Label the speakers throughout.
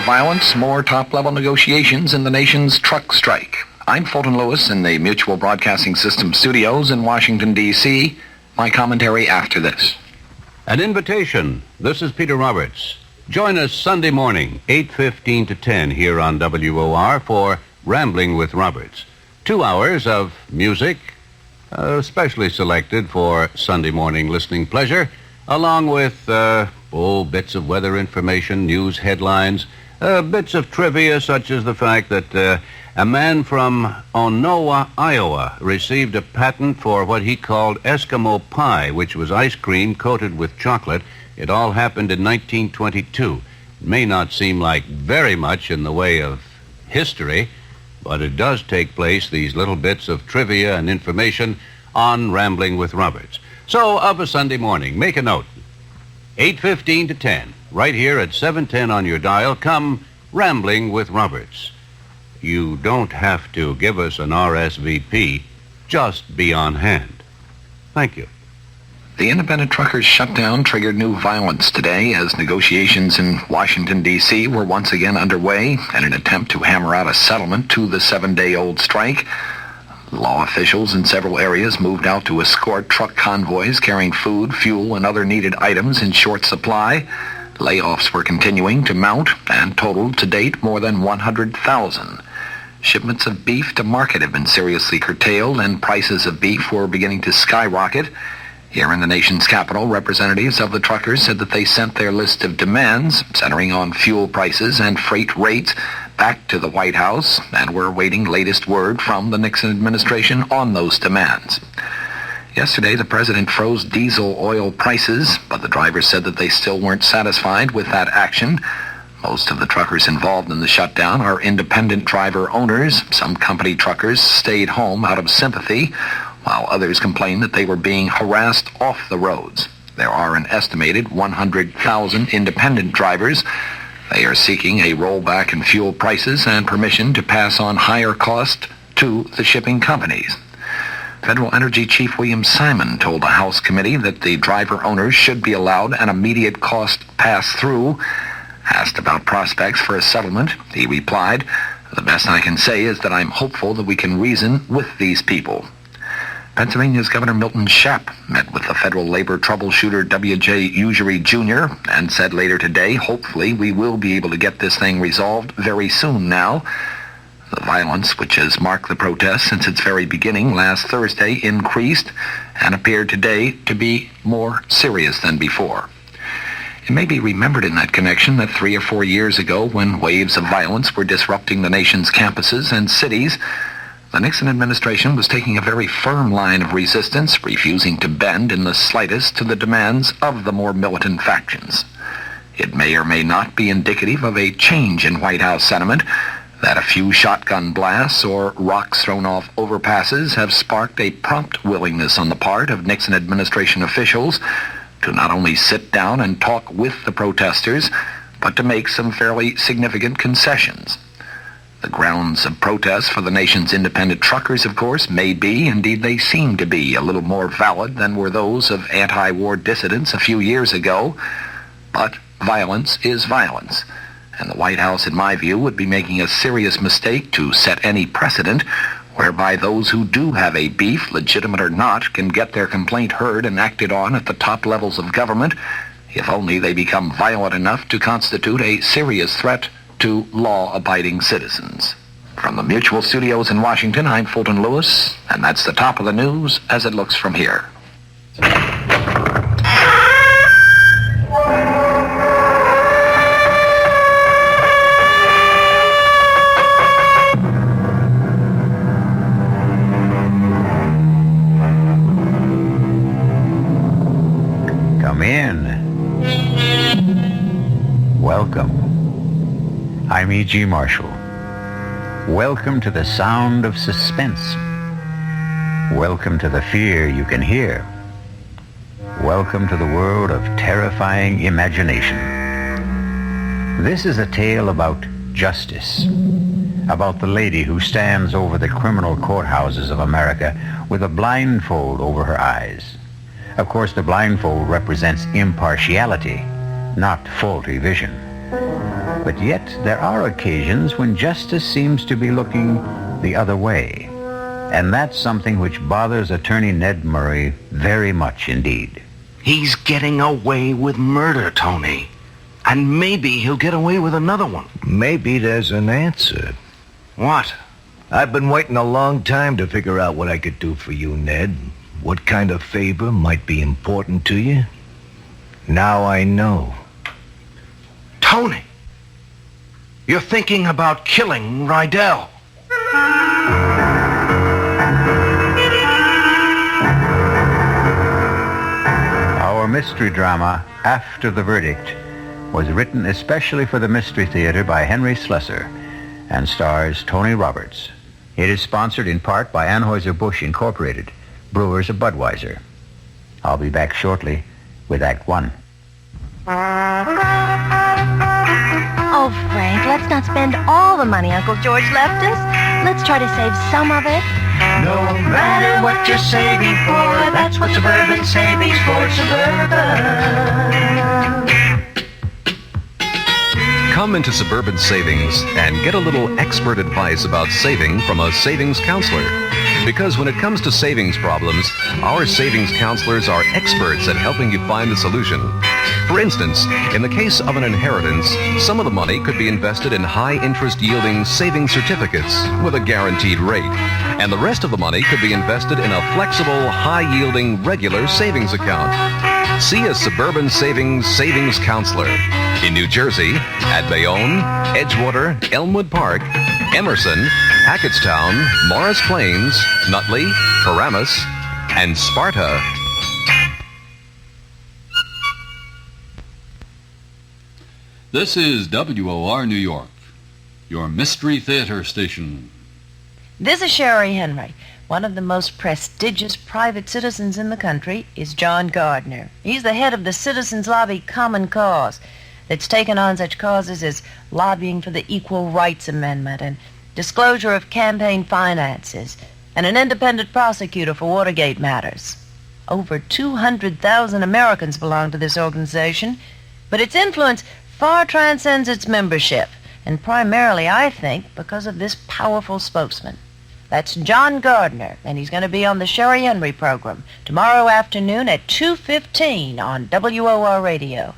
Speaker 1: More violence, more top-level negotiations in the nation's truck strike. I'm Fulton Lewis in the Mutual Broadcasting System studios in Washington, D.C. My commentary after this.
Speaker 2: An invitation. This is Peter Roberts. Join us Sunday morning, 8:15 to 10 here on WOR for Rambling with Roberts. 2 hours of music, specially selected for Sunday morning listening pleasure, along with bits of weather information, news headlines, bits of trivia, such as the fact that a man from Onowa, Iowa, received a patent for what he called Eskimo pie, which was ice cream coated with chocolate. It all happened in 1922. It may not seem like very much in the way of history, but it does take place, these little bits of trivia and information, on Rambling with Roberts. So, of a Sunday morning, make a note. 8:15 to 10, right here at 710 on your dial, come Rambling with Roberts. You don't have to give us an RSVP, just be on hand. Thank you.
Speaker 1: The independent truckers' shutdown triggered new violence today as negotiations in Washington, D.C. were once again underway in an attempt to hammer out a settlement to the 7-day-old strike. Law officials in several areas moved out to escort truck convoys carrying food, fuel, and other needed items in short supply. Layoffs were continuing to mount and totaled to date more than 100,000. Shipments of beef to market have been seriously curtailed, and prices of beef were beginning to skyrocket. Here in the nation's capital, representatives of the truckers said that they sent their list of demands, centering on fuel prices and freight rates, back to the White House, and were awaiting latest word from the Nixon administration on those demands. Yesterday, the president froze diesel oil prices, but the drivers said that they still weren't satisfied with that action. Most of the truckers involved in the shutdown are independent driver owners. Some company truckers stayed home out of sympathy, while others complained that they were being harassed off the roads. There are an estimated 100,000 independent drivers. They are seeking a rollback in fuel prices and permission to pass on higher cost to the shipping companies. Federal Energy Chief William Simon told a House committee that the driver owners should be allowed an immediate cost pass-through. Asked about prospects for a settlement, he replied, "The best I can say is that I'm hopeful that we can reason with these people." Pennsylvania's Governor Milton Shapp met with the federal labor troubleshooter W.J. Usury Jr. and said later today, hopefully we will be able to get this thing resolved very soon now. The violence, which has marked the protest since its very beginning last Thursday, increased and appeared today to be more serious than before. It may be remembered in that connection that 3 or 4 years ago, when waves of violence were disrupting the nation's campuses and cities, the Nixon administration was taking a very firm line of resistance, refusing to bend in the slightest to the demands of the more militant factions. It may or may not be indicative of a change in White House sentiment that a few shotgun blasts or rocks thrown off overpasses have sparked a prompt willingness on the part of Nixon administration officials to not only sit down and talk with the protesters, but to make some fairly significant concessions. The grounds of protest for the nation's independent truckers, of course, may be, indeed they seem to be, a little more valid than were those of anti-war dissidents a few years ago. But violence is violence. And the White House, in my view, would be making a serious mistake to set any precedent whereby those who do have a beef, legitimate or not, can get their complaint heard and acted on at the top levels of government, if only they become violent enough to constitute a serious threat to law-abiding citizens. From the Mutual Studios in Washington, I'm Fulton Lewis, and that's the top of the news as it looks from here.
Speaker 3: Come in. Welcome. I'm E.G. Marshall. Welcome to the sound of suspense. Welcome to the fear you can hear. Welcome to the world of terrifying imagination. This is a tale about justice, about the lady who stands over the criminal courthouses of America with a blindfold over her eyes. Of course, the blindfold represents impartiality, not faulty vision. But yet there are occasions when justice seems to be looking the other way. And that's something which bothers Attorney Ned Murray very much indeed.
Speaker 4: He's getting away with murder, Tony. And maybe he'll get away with another one.
Speaker 5: Maybe there's an answer.
Speaker 4: What?
Speaker 5: I've been waiting a long time to figure out what I could do for you, Ned. What kind of favor might be important to you? Now I know.
Speaker 4: Tony, you're thinking about killing Rydell.
Speaker 3: Our mystery drama, After the Verdict, was written especially for the Mystery Theater by Henry Slessor and stars Tony Roberts. It is sponsored in part by Anheuser-Busch Incorporated, brewers of Budweiser. I'll be back shortly with Act One.
Speaker 6: Oh, Frank, let's not spend all the money Uncle George left us. Let's try to save some of it.
Speaker 7: No matter what you're saving for, that's what Suburban Savings for Suburban.
Speaker 8: Come into Suburban Savings and get a little expert advice about saving from a savings counselor. Because when it comes to savings problems, our savings counselors are experts at helping you find the solution. For instance, in the case of an inheritance, some of the money could be invested in high-interest yielding savings certificates with a guaranteed rate, and the rest of the money could be invested in a flexible, high-yielding regular savings account. See a Suburban Savings counselor in New Jersey, at Bayonne, Edgewater, Elmwood Park, Emerson, Hackettstown, Morris Plains, Nutley, Paramus, and Sparta.
Speaker 9: This is WOR New York, your Mystery Theater station.
Speaker 10: This is Sherry Henry. One of the most prestigious private citizens in the country is John Gardner. He's the head of the Citizens Lobby Common Cause that's taken on such causes as lobbying for the Equal Rights Amendment and disclosure of campaign finances and an independent prosecutor for Watergate matters. Over 200,000 Americans belong to this organization, but its influence far transcends its membership, and primarily, I think, because of this powerful spokesman. That's John Gardner, and he's going to be on the Sherry Henry program tomorrow afternoon at 2:15 on WOR Radio.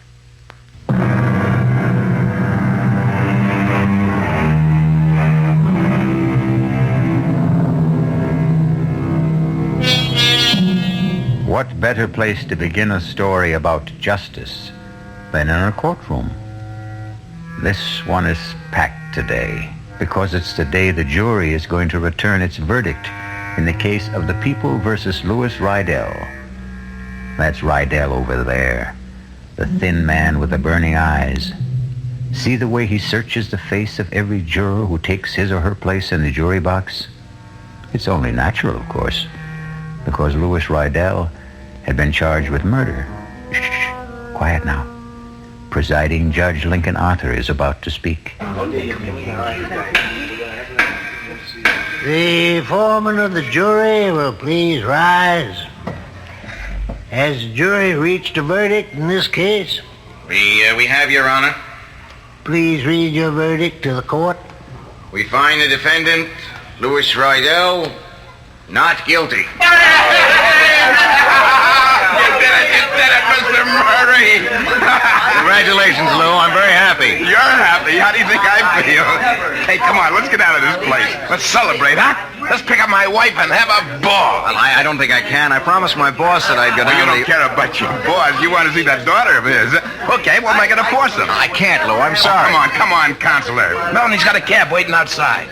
Speaker 3: What better place to begin a story about justice than in a courtroom? This one is packed today because it's the day the jury is going to return its verdict in the case of the People versus Louis Rydell. That's Rydell over there, the thin man with the burning eyes. See the way he searches the face of every juror who takes his or her place in the jury box? It's only natural, of course, because Louis Rydell had been charged with murder. Shh, quiet now. Presiding Judge Lincoln Otter is about to speak.
Speaker 11: The foreman of the jury will please rise. Has the jury reached a verdict in this case?
Speaker 12: We have, Your Honor.
Speaker 11: Please read your verdict to the court.
Speaker 12: We find the defendant, Louis Rydell, not guilty. You did it, Mr. Murray. Congratulations, Lou. I'm very happy.
Speaker 13: You're happy? How do you think I feel? Hey, come on, let's get out of this place. Let's celebrate, huh? Let's pick up my wife and have a ball.
Speaker 12: Well, I don't think I can. I promised my boss that I'd go down
Speaker 13: you don't care about your boss. You want to see that daughter of his. Okay, we'll make it a foursome.
Speaker 12: I can't, Lou. I'm sorry.
Speaker 13: Oh, come on, Counselor. Melanie's got a cab waiting outside.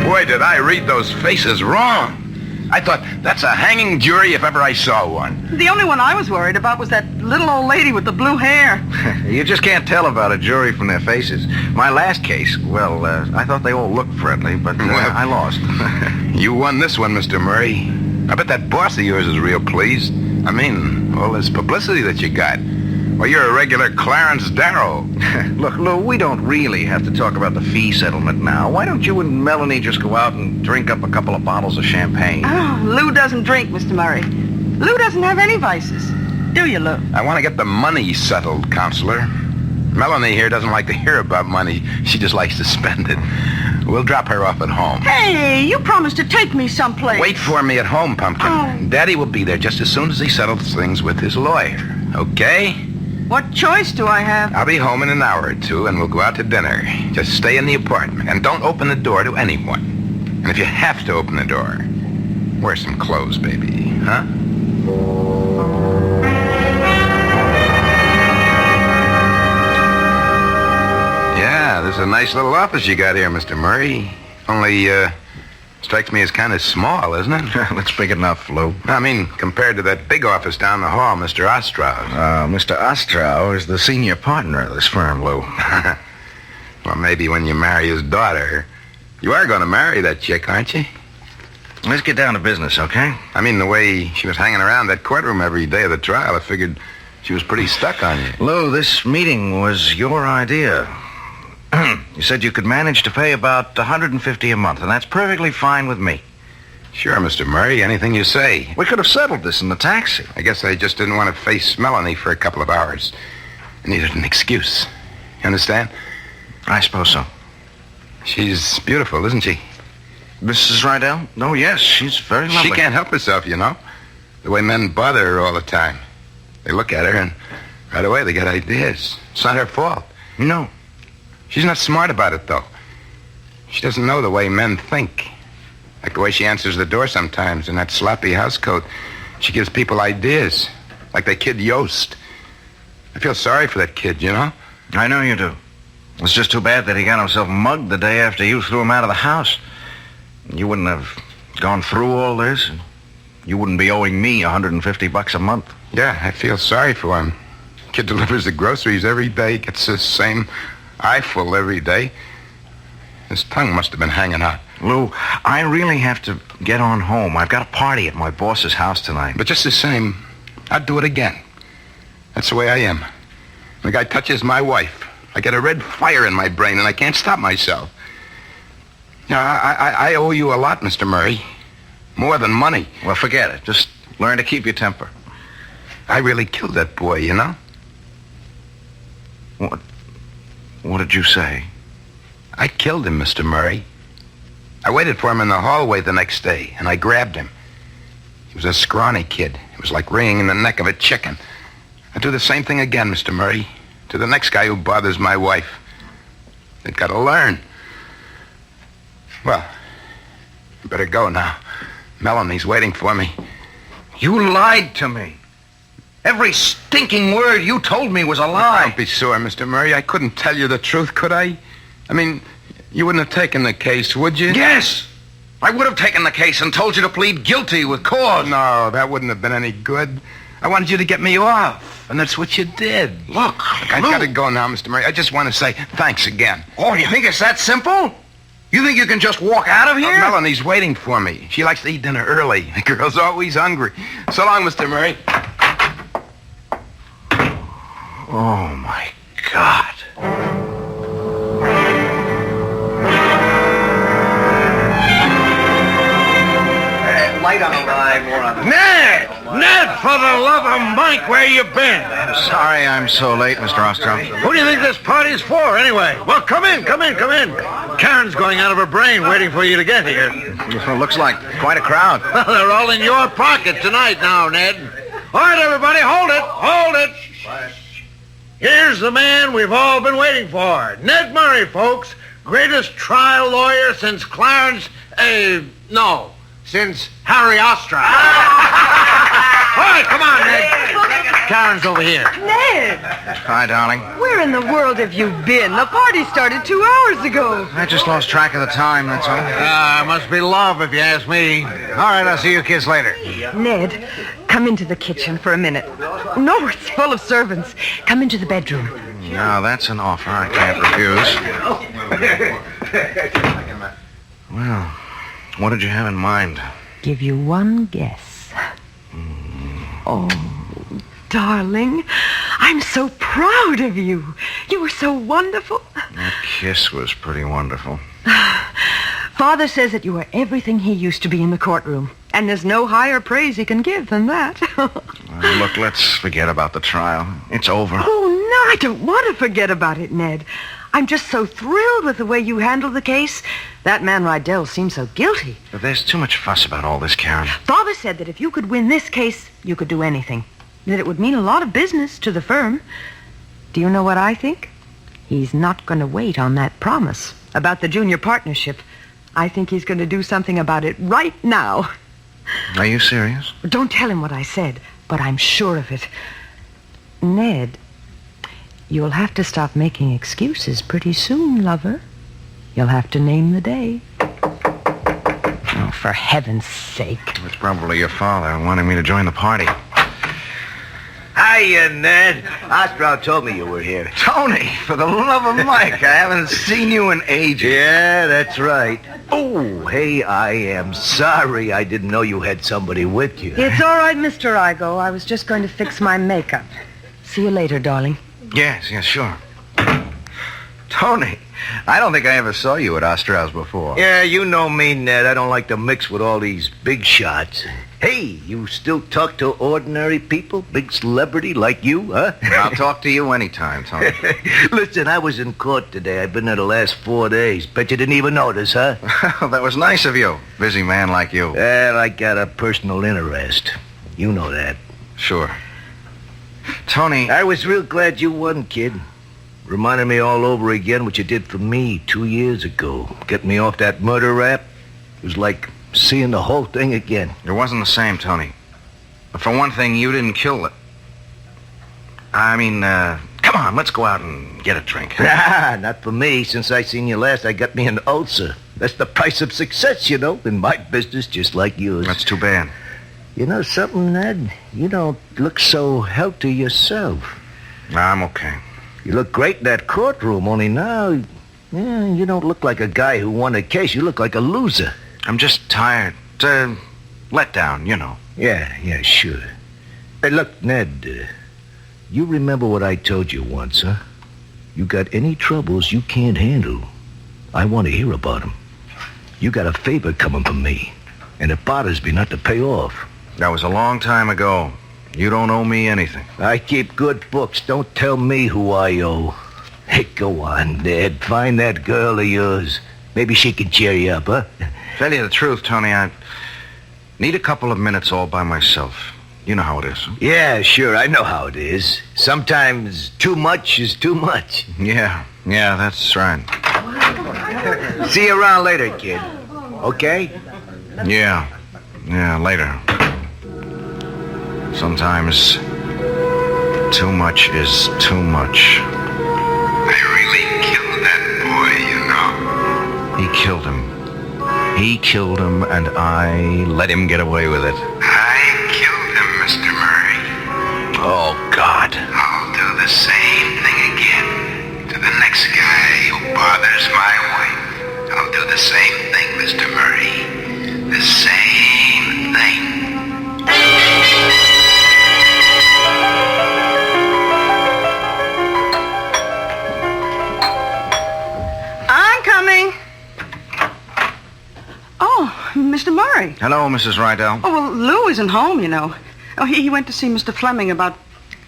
Speaker 13: Boy, did I read those faces wrong. I thought, that's a hanging jury if ever I saw one.
Speaker 14: The only one I was worried about was that little old lady with the blue hair.
Speaker 12: You just can't tell about a jury from their faces. My last case, well, I thought they all looked friendly, but I lost.
Speaker 13: You won this one, Mr. Murray. I bet that boss of yours is real pleased. I mean, all this publicity that you got. Well, you're a regular Clarence Darrow.
Speaker 12: Look, Lou, we don't really have to talk about the fee settlement now. Why don't you and Melanie just go out and drink up a couple of bottles of champagne?
Speaker 14: Oh, Lou doesn't drink, Mr. Murray. Lou doesn't have any vices. Do you, Lou?
Speaker 13: I want to get the money settled, Counselor. Melanie here doesn't like to hear about money. She just likes to spend it. We'll drop her off at home.
Speaker 14: Hey, you promised to take me someplace.
Speaker 13: Wait for me at home, Pumpkin.
Speaker 14: Oh.
Speaker 13: Daddy will be there just as soon as he settles things with his lawyer. Okay?
Speaker 14: What choice do I have?
Speaker 13: I'll be home in an hour or two, and we'll go out to dinner. Just stay in the apartment, and don't open the door to anyone. And if you have to open the door, wear some clothes, baby. Huh? Yeah, this is a nice little office you got here, Mr. Murray. Only, strikes me as kind of small, isn't it?
Speaker 12: That's big enough, Lou.
Speaker 13: I mean, compared to that big office down the hall, Mr. Ostrow.
Speaker 12: Mr. Ostrow is the senior partner of this firm, Lou.
Speaker 13: Well, maybe when you marry his daughter. You are going to marry that chick, aren't you?
Speaker 12: Let's get down to business, okay?
Speaker 13: I mean, the way she was hanging around that courtroom every day of the trial, I figured she was pretty stuck on you.
Speaker 12: Lou, this meeting was your idea. You said you could manage to pay about $150 a month, and that's perfectly fine with me.
Speaker 13: Sure, Mr. Murray, anything you say.
Speaker 12: We could have settled this in the taxi.
Speaker 13: I guess I just didn't want to face Melanie for a couple of hours. I needed an excuse. You understand?
Speaker 12: I suppose so.
Speaker 13: She's beautiful, isn't she?
Speaker 12: Mrs. Rydell? Oh, yes, she's very lovely.
Speaker 13: She can't help herself, you know. The way men bother her all the time. They look at her and right away they get ideas. It's not her fault.
Speaker 12: No.
Speaker 13: She's not smart about it, though. She doesn't know the way men think. Like the way she answers the door sometimes in that sloppy housecoat. She gives people ideas. Like that kid Yost. I feel sorry for that kid, you know?
Speaker 12: I know you do. It's just too bad that he got himself mugged the day after you threw him out of the house. You wouldn't have gone through all this. You wouldn't be owing me $150 a month.
Speaker 13: Yeah, I feel sorry for him. Kid delivers the groceries every day, gets the same eyeful every day. His tongue must have been hanging out.
Speaker 12: Lou, I really have to get on home. I've got a party at my boss's house tonight.
Speaker 13: But just the same, I'd do it again. That's the way I am. When a guy touches my wife, I get a red fire in my brain and I can't stop myself. Now, I owe you a lot, Mr. Murray. More than money.
Speaker 12: Well, forget it. Just learn to keep your temper.
Speaker 13: I really killed that boy, you know?
Speaker 12: What did you say?
Speaker 13: I killed him, Mr. Murray. I waited for him in the hallway the next day, and I grabbed him. He was a scrawny kid. It was like wringing the neck of a chicken. I'd do the same thing again, Mr. Murray, to the next guy who bothers my wife. They've got to learn. Well, I better go now. Melanie's waiting for me.
Speaker 12: You lied to me. Every stinking word you told me was a lie.
Speaker 13: Don't be sore, Mr. Murray. I couldn't tell you the truth, could I? I mean, you wouldn't have taken the case, would you?
Speaker 12: Yes! I would have taken the case and told you to plead guilty with cause.
Speaker 13: No, that wouldn't have been any good. I wanted you to get me off, and that's what you did.
Speaker 12: Look,
Speaker 13: I've got to go now, Mr. Murray. I just want to say thanks again.
Speaker 12: Oh, you think it's that simple? You think you can just walk out of here?
Speaker 13: Melanie's waiting for me. She likes to eat dinner early. The girl's always hungry. So long, Mr. Murray.
Speaker 12: Oh, my God.
Speaker 5: Light on the line, more on the...
Speaker 12: Ned! Ned, for the love of Mike, where you been? I'm sorry I'm so late, Mr. Ostrow.
Speaker 15: Who do you think this party's for, anyway? Well, come in. Karen's going out of her brain waiting for you to get here.
Speaker 12: Well, looks like quite a crowd.
Speaker 15: They're all in your pocket tonight now, Ned. All right, everybody, hold it. Here's the man we've all been waiting for. Ned Murray, folks. Greatest trial lawyer since since Harry Ostrow. All right, come on, Ned. Karen's over here.
Speaker 14: Ned!
Speaker 12: Hi, darling.
Speaker 14: Where in the world have you been? The party started 2 hours ago.
Speaker 12: I just lost track of the time, that's all.
Speaker 15: Must be love, if you ask me. All right, I'll see you kids later.
Speaker 14: Ned, come into the kitchen for a minute. No, it's full of servants. Come into the bedroom.
Speaker 12: Now, that's an offer I can't refuse. Well, what did you have in mind?
Speaker 14: Give you one guess. Oh, darling, I'm so proud of you. You were so wonderful.
Speaker 12: That kiss was pretty wonderful.
Speaker 14: Father says that you are everything he used to be in the courtroom. And there's no higher praise he can give than that.
Speaker 12: Look, let's forget about the trial. It's over.
Speaker 14: Oh, no, I don't want to forget about it, Ned. I'm just so thrilled with the way you handled the case. That man Rydell seems so guilty.
Speaker 12: But there's too much fuss about all this, Karen.
Speaker 14: Father said that if you could win this case, you could do anything. That it would mean a lot of business to the firm. Do you know what I think? He's not going to wait on that promise about the junior partnership. I think he's going to do something about it right now.
Speaker 12: Are you serious?
Speaker 14: Don't tell him what I said, but I'm sure of it. Ned, you'll have to stop making excuses pretty soon, lover. You'll have to name the day. Oh, for heaven's sake.
Speaker 12: It's probably your father wanting me to join the party.
Speaker 5: Hiya, Ned. Ostrow told me you were here.
Speaker 12: Tony, for the love of Mike, I haven't seen you in ages.
Speaker 5: Yeah, that's right. Oh, hey, I am sorry. I didn't know you had somebody with you.
Speaker 14: It's all right, Mr. Igo. I was just going to fix my makeup. See you later, darling.
Speaker 12: Yes, sure. Tony, I don't think I ever saw you at Ostrow's before.
Speaker 5: Yeah, you know me, Ned. I don't like to mix with all these big shots. Hey, you still talk to ordinary people? Big celebrity like you, huh?
Speaker 12: I'll talk to you anytime, Tony.
Speaker 5: Listen, I was in court today. I've been there the last 4 days. Bet you didn't even notice, huh?
Speaker 12: That was nice of you. Busy man like you.
Speaker 5: Well, I got a personal interest. You know that.
Speaker 12: Sure. Tony...
Speaker 5: I was real glad you won, kid. Reminded me all over again what you did for me 2 years ago. Getting me off that murder rap. It was like seeing the whole thing again.
Speaker 12: It wasn't the same, Tony. For one thing, you didn't kill it. I mean, come on, let's go out and get a drink.
Speaker 5: Not for me. Since I seen you last, I got me an ulcer. That's the price of success, you know, in my business, just like yours.
Speaker 12: That's too bad.
Speaker 5: You know something, Ned? You don't look so healthy yourself.
Speaker 12: I'm okay.
Speaker 5: You look great in that courtroom, only now, you don't look like a guy who won a case. You look like a loser.
Speaker 12: I'm just tired. Let down, you know.
Speaker 5: Yeah, sure. Hey, look, Ned, you remember what I told you once, huh? You got any troubles you can't handle, I want to hear about them. You got a favor coming from me, and it bothers me not to pay off.
Speaker 12: That was a long time ago. You don't owe me anything.
Speaker 5: I keep good books. Don't tell me who I owe. Hey, go on, Ned. Find that girl of yours. Maybe she can cheer you up, huh?
Speaker 12: Tell you the truth, Tony, I need a couple of minutes all by myself. You know how it is. Huh?
Speaker 5: Yeah, sure, I know how it is. Sometimes too much is too much.
Speaker 12: Yeah, that's right.
Speaker 5: See you around later, kid. Okay?
Speaker 12: Yeah, later. Sometimes too much is too much.
Speaker 13: I really killed that boy, you know.
Speaker 12: He killed him. He killed him, and I let him get away with it.
Speaker 13: I killed him, Mr. Murray.
Speaker 12: Oh, God.
Speaker 13: I'll do the same thing again to the next guy who bothers my wife. I'll do the same thing, Mr. Murray. The same thing.
Speaker 14: I'm coming. Oh, Mr. Murray.
Speaker 12: Hello, Mrs. Rydell.
Speaker 14: Oh, well, Lou isn't home, you know. Oh, he went to see Mr. Fleming about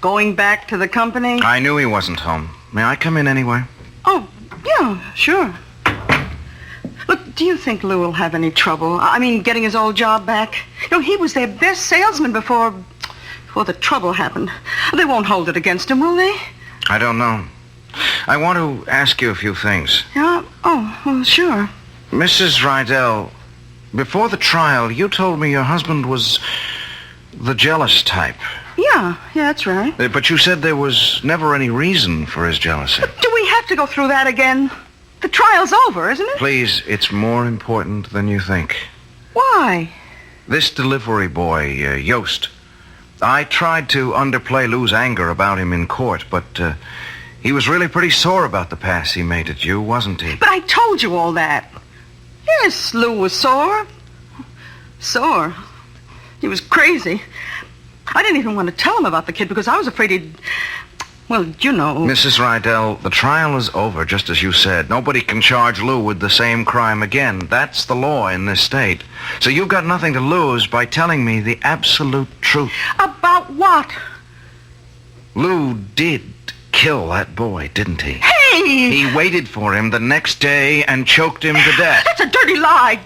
Speaker 14: going back to the company.
Speaker 12: I knew he wasn't home. May I come in anyway?
Speaker 14: Oh, yeah, sure. Look, do you think Lou will have any trouble? I mean, getting his old job back? You know, he was their best salesman before the trouble happened. They won't hold it against him, will they?
Speaker 12: I don't know. I want to ask you a few things.
Speaker 14: Yeah? Oh, well, sure.
Speaker 12: Mrs. Rydell, before the trial, you told me your husband was the jealous type.
Speaker 14: Yeah, that's right.
Speaker 12: But you said there was never any reason for his jealousy.
Speaker 14: But do we have to go through that again? The trial's over, isn't it?
Speaker 12: Please, it's more important than you think.
Speaker 14: Why?
Speaker 12: This delivery boy, Yost. I tried to underplay Lou's anger about him in court, but he was really pretty sore about the pass he made at you, wasn't he?
Speaker 14: But I told you all that. Yes, Lou was sore. Sore. He was crazy. I didn't even want to tell him about the kid because I was afraid
Speaker 16: Well, you know...
Speaker 12: Mrs. Rydell, the trial is over, just as you said. Nobody can charge Lou with the same crime again. That's the law in this state. So you've got nothing to lose by telling me the absolute truth.
Speaker 16: About what?
Speaker 12: Lou did kill that boy, didn't he?
Speaker 16: Hey!
Speaker 12: He waited for him the next day and choked him to death.
Speaker 16: That's a dirty lie.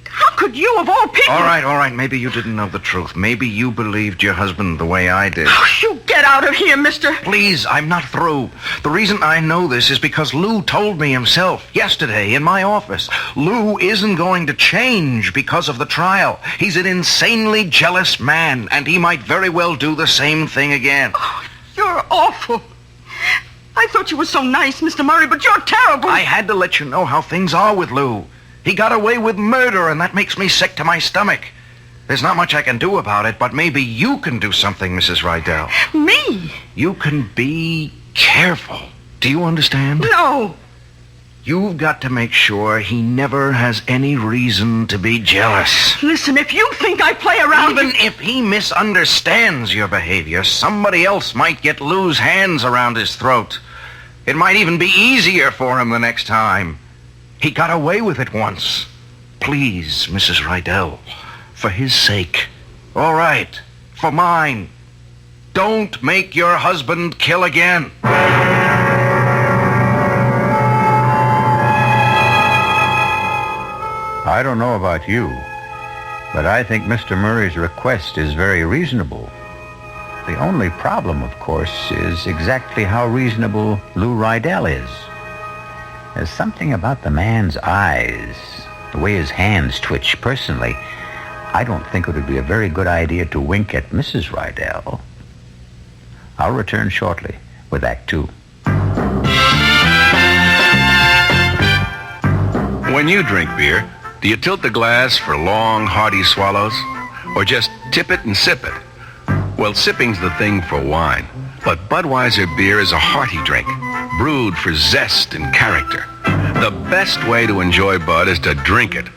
Speaker 16: How could you, of all people...
Speaker 12: All right. Maybe you didn't know the truth. Maybe you believed your husband the way I did.
Speaker 16: Oh, you get out of here, mister.
Speaker 12: Please, I'm not through. The reason I know this is because Lou told me himself yesterday in my office. Lou isn't going to change because of the trial. He's an insanely jealous man, and he might very well do the same thing again.
Speaker 16: Oh, you're awful. I thought you were so nice, Mr. Murray, but you're terrible.
Speaker 12: I had to let you know how things are with Lou. He got away with murder, and that makes me sick to my stomach. There's not much I can do about it, but maybe you can do something, Mrs. Rydell.
Speaker 16: Me?
Speaker 12: You can be careful. Do you understand?
Speaker 16: No.
Speaker 12: You've got to make sure he never has any reason to be jealous.
Speaker 16: Listen, if you think I play around...
Speaker 12: Even if he misunderstands your behavior, somebody else might get Lou's hands around his throat. It might even be easier for him the next time. He got away with it once. Please, Mrs. Rydell, for his sake. All right, for mine. Don't make your husband kill again.
Speaker 3: I don't know about you, but I think Mr. Murray's request is very reasonable. The only problem, of course, is exactly how reasonable Lou Rydell is. There's something about the man's eyes, the way his hands twitch. Personally, I don't think it would be a very good idea to wink at Mrs. Rydell. I'll return shortly with Act 2.
Speaker 13: When you drink beer, do you tilt the glass for long, hearty swallows? Or just tip it and sip it? Well, sipping's the thing for wine. But Budweiser beer is a hearty drink, brewed for zest and character. The best way to enjoy Bud is to drink it.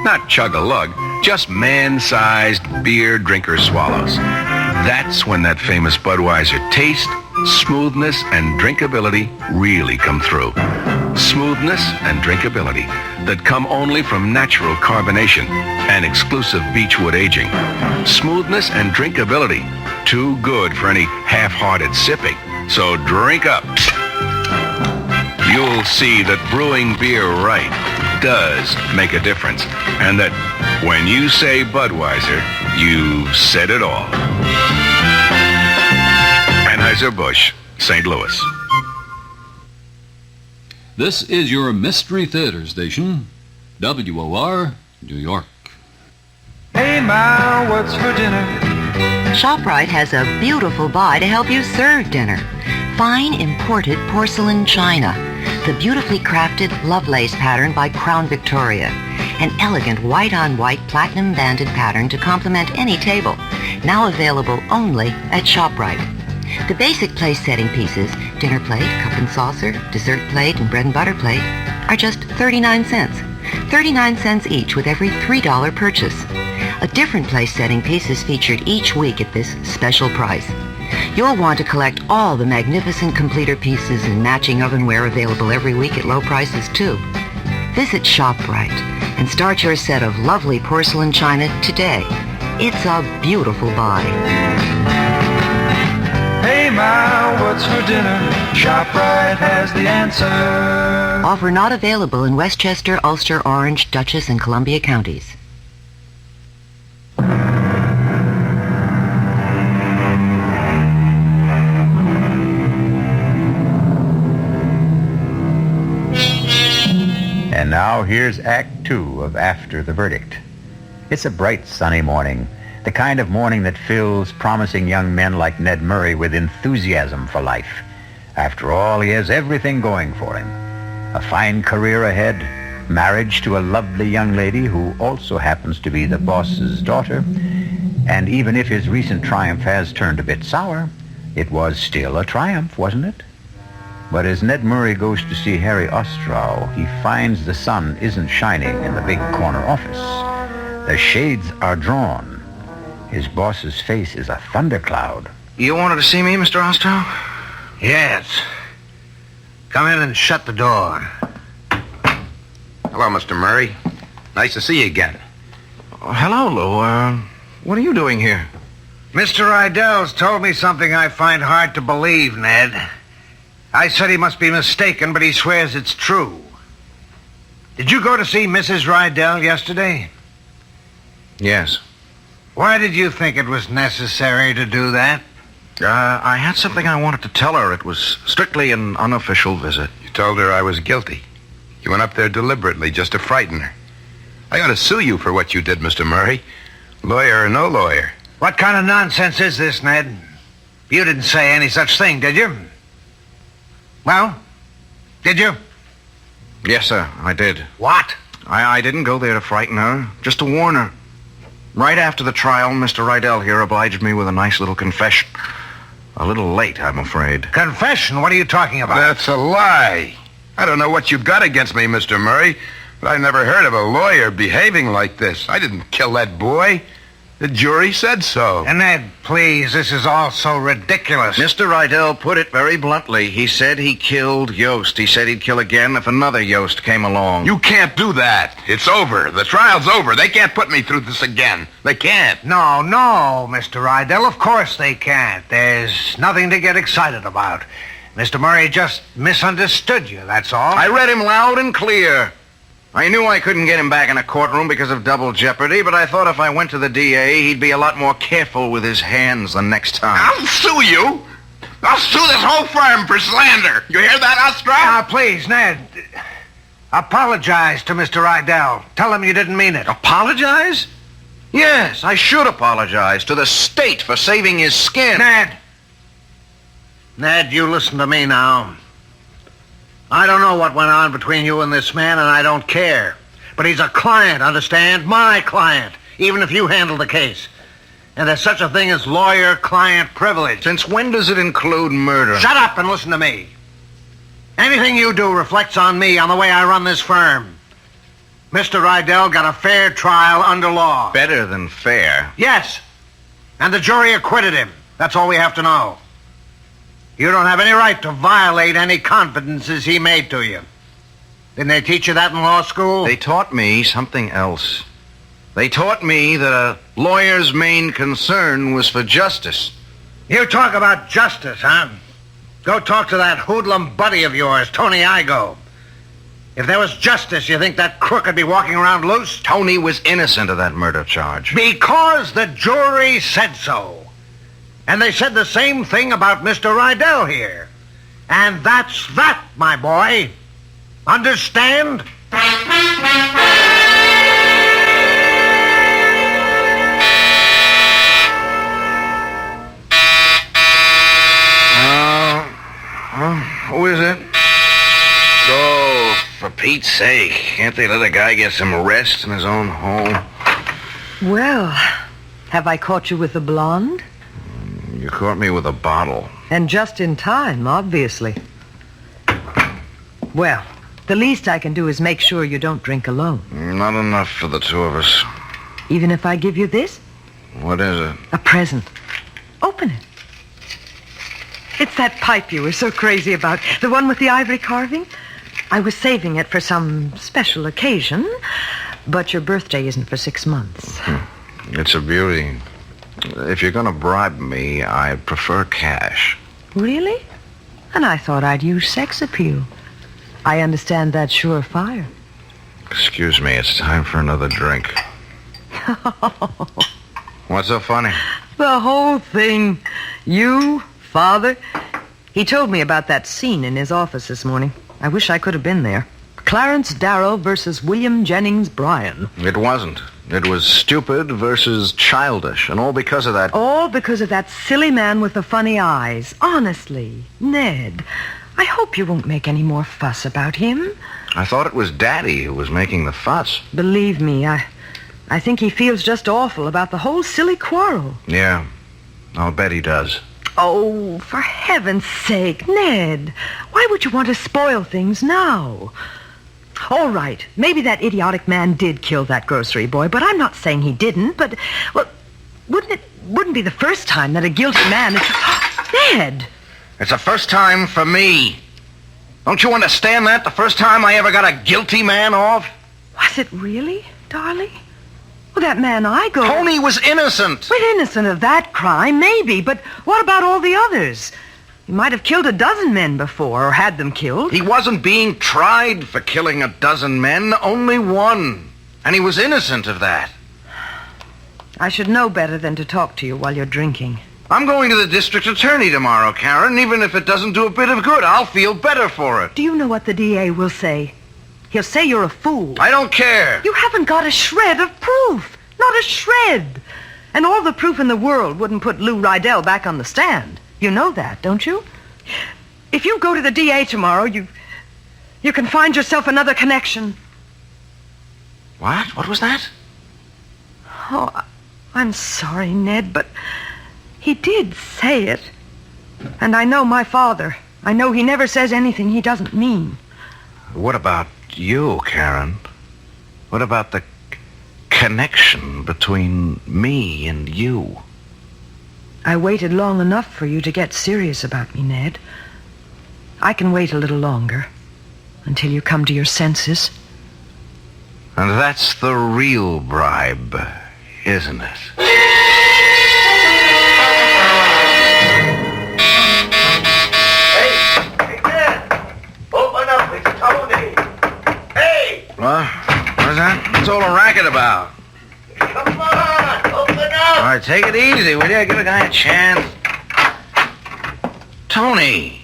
Speaker 13: Not chug-a-lug, just man-sized beer drinker swallows. That's when that famous Budweiser taste, smoothness, and drinkability really come through. Smoothness and drinkability that come only from natural carbonation and exclusive beechwood aging. Smoothness and drinkability, too good for any half-hearted sipping. So drink up. You'll see that brewing beer right does make a difference, and that when you say Budweiser, you've said it all. Anheuser-Busch, St. Louis.
Speaker 9: This is your Mystery Theater station, WOR, New York.
Speaker 17: Hey, Ma, what's for dinner?
Speaker 18: ShopRite has a beautiful buy to help you serve dinner. Fine imported porcelain china. The beautifully crafted Lovelace pattern by Crown Victoria. An elegant white-on-white platinum-banded pattern to complement any table. Now available only at ShopRite. The basic place-setting pieces, dinner plate, cup and saucer, dessert plate, and bread and butter plate, are just 39 cents. 39 cents each with every $3 purchase. A different place-setting piece is featured each week at this special price. You'll want to collect all the magnificent completer pieces and matching ovenware available every week at low prices, too. Visit ShopRite and start your set of lovely porcelain china today. It's a beautiful buy.
Speaker 17: Hey, Ma, what's for dinner? ShopRite has the answer.
Speaker 18: Offer not available in Westchester, Ulster, Orange, Dutchess, and Columbia counties.
Speaker 3: And now here's Act 2 of After the Verdict. It's a bright, sunny morning, the kind of morning that fills promising young men like Ned Murray with enthusiasm for life. After all, he has everything going for him. A fine career ahead, marriage to a lovely young lady who also happens to be the boss's daughter, and even if his recent triumph has turned a bit sour, it was still a triumph, wasn't it? But as Ned Murray goes to see Harry Ostrow, he finds the sun isn't shining in the big corner office. The shades are drawn. His boss's face is a thundercloud.
Speaker 12: You wanted to see me, Mr. Ostrow?
Speaker 11: Yes. Come in and shut the door.
Speaker 13: Hello, Mr. Murray. Nice to see you again.
Speaker 12: Oh, hello, Lou. What are you doing here?
Speaker 11: Mr. Rydell's told me something I find hard to believe, Ned. I said he must be mistaken, but he swears it's true. Did you go to see Mrs. Rydell yesterday?
Speaker 12: Yes.
Speaker 11: Why did you think it was necessary to do that?
Speaker 12: I had something I wanted to tell her. It was strictly an unofficial visit.
Speaker 13: You told her I was guilty. You went up there deliberately just to frighten her. I ought to sue you for what you did, Mr. Murray. Lawyer or no lawyer.
Speaker 11: What kind of nonsense is this, Ned? You didn't say any such thing, did you? Well, did you?
Speaker 12: Yes, sir, I did.
Speaker 11: What?
Speaker 12: I didn't go there to frighten her, just to warn her. Right after the trial, Mr. Rydell here obliged me with a nice little confession. A little late, I'm afraid.
Speaker 11: Confession? What are you talking about?
Speaker 13: That's a lie. I don't know what you've got against me, Mr. Murray, but I've never heard of a lawyer behaving like this. I didn't kill that boy. The jury said so.
Speaker 11: And Ned, please, this is all so ridiculous.
Speaker 12: Mr. Rydell put it very bluntly. He said he killed Yost. He said he'd kill again if another Yost came along.
Speaker 13: You can't do that. It's over. The trial's over. They can't put me through this again. They can't.
Speaker 11: No, Mr. Rydell, of course they can't. There's nothing to get excited about. Mr. Murray just misunderstood you, that's all.
Speaker 12: I read him loud and clear. I knew I couldn't get him back in a courtroom because of double jeopardy, but I thought if I went to the DA, he'd be a lot more careful with his hands the next time.
Speaker 13: I'll sue you. I'll sue this whole firm for slander. You hear that, Ostrow?
Speaker 11: Now, please, Ned, apologize to Mr. Rydell. Tell him you didn't mean it.
Speaker 12: Apologize? Yes, I should apologize to the state for saving his skin.
Speaker 11: Ned, you listen to me now. I don't know what went on between you and this man, and I don't care. But he's a client, understand? My client, even if you handle the case. And there's such a thing as lawyer-client privilege.
Speaker 12: Since when does it include murder?
Speaker 11: Shut up and listen to me. Anything you do reflects on me, on the way I run this firm. Mr. Rydell got a fair trial under law.
Speaker 12: Better than fair.
Speaker 11: Yes. And the jury acquitted him. That's all we have to know. You don't have any right to violate any confidences he made to you. Didn't they teach you that in law school?
Speaker 12: They taught me something else. They taught me that a lawyer's main concern was for justice.
Speaker 11: You talk about justice, huh? Go talk to that hoodlum buddy of yours, Tony Igo. If there was justice, you think that crook would be walking around loose?
Speaker 12: Tony was innocent of that murder charge.
Speaker 11: Because the jury said so. And they said the same thing about Mr. Rydell here. And that's that, my boy. Understand?
Speaker 12: Who is it? Oh, for Pete's sake. Can't they let a guy get some rest in his own home?
Speaker 14: Well, have I caught you with the blonde?
Speaker 12: You caught me with a bottle.
Speaker 14: And just in time, obviously. Well, the least I can do is make sure you don't drink alone.
Speaker 12: Not enough for the two of us.
Speaker 14: Even if I give you this?
Speaker 12: What is it?
Speaker 14: A present. Open it. It's that pipe you were so crazy about. The one with the ivory carving. I was saving it for some special occasion, but your birthday isn't for 6 months.
Speaker 12: It's a beauty. If you're going to bribe me, I prefer cash.
Speaker 14: Really? And I thought I'd use sex appeal. I understand that's surefire.
Speaker 12: Excuse me, it's time for another drink. What's so funny?
Speaker 14: The whole thing. You, Father. He told me about that scene in his office this morning. I wish I could have been there. Clarence Darrow versus William Jennings Bryan.
Speaker 12: It wasn't. It was stupid versus childish, and all because of that...
Speaker 14: All because of that silly man with the funny eyes. Honestly, Ned, I hope you won't make any more fuss about him.
Speaker 12: I thought it was Daddy who was making the fuss.
Speaker 14: Believe me, I think he feels just awful about the whole silly quarrel.
Speaker 12: Yeah, I'll bet he does.
Speaker 14: Oh, for heaven's sake, Ned, why would you want to spoil things now? All right, maybe that idiotic man did kill that grocery boy, but I'm not saying he didn't. But, well, wouldn't be the first time that a guilty man is... Ned!
Speaker 12: It's the first time for me. Don't you understand that? The first time I ever got a guilty man off?
Speaker 14: Was it really, darling? Well, that man Igo...
Speaker 12: Tony was innocent.
Speaker 14: Well, innocent of that crime, maybe. But what about all the others? He might have killed a dozen men before, or had them killed.
Speaker 12: He wasn't being tried for killing a dozen men, only one. And he was innocent of that.
Speaker 14: I should know better than to talk to you while you're drinking.
Speaker 12: I'm going to the district attorney tomorrow, Karen. Even if it doesn't do a bit of good, I'll feel better for it.
Speaker 14: Do you know what the DA will say? He'll say you're a fool.
Speaker 12: I don't care.
Speaker 14: You haven't got a shred of proof. Not a shred. And all the proof in the world wouldn't put Lou Rydell back on the stand. You know that, don't you? If you go to the DA tomorrow, you can find yourself another connection.
Speaker 12: What? What was that?
Speaker 14: Oh, I'm sorry, Ned, but he did say it. And I know my father. I know he never says anything he doesn't mean.
Speaker 12: What about you, Karen? What about the connection between me and you?
Speaker 14: I waited long enough for you to get serious about me, Ned. I can wait a little longer until you come to your senses.
Speaker 12: And that's the real bribe, isn't it?
Speaker 15: Open up, it's Tony. Hey!
Speaker 12: What? What's that? What's all the racket about?
Speaker 15: Come on, open up!
Speaker 12: All right, take it easy, will you? Give a guy a chance. Tony,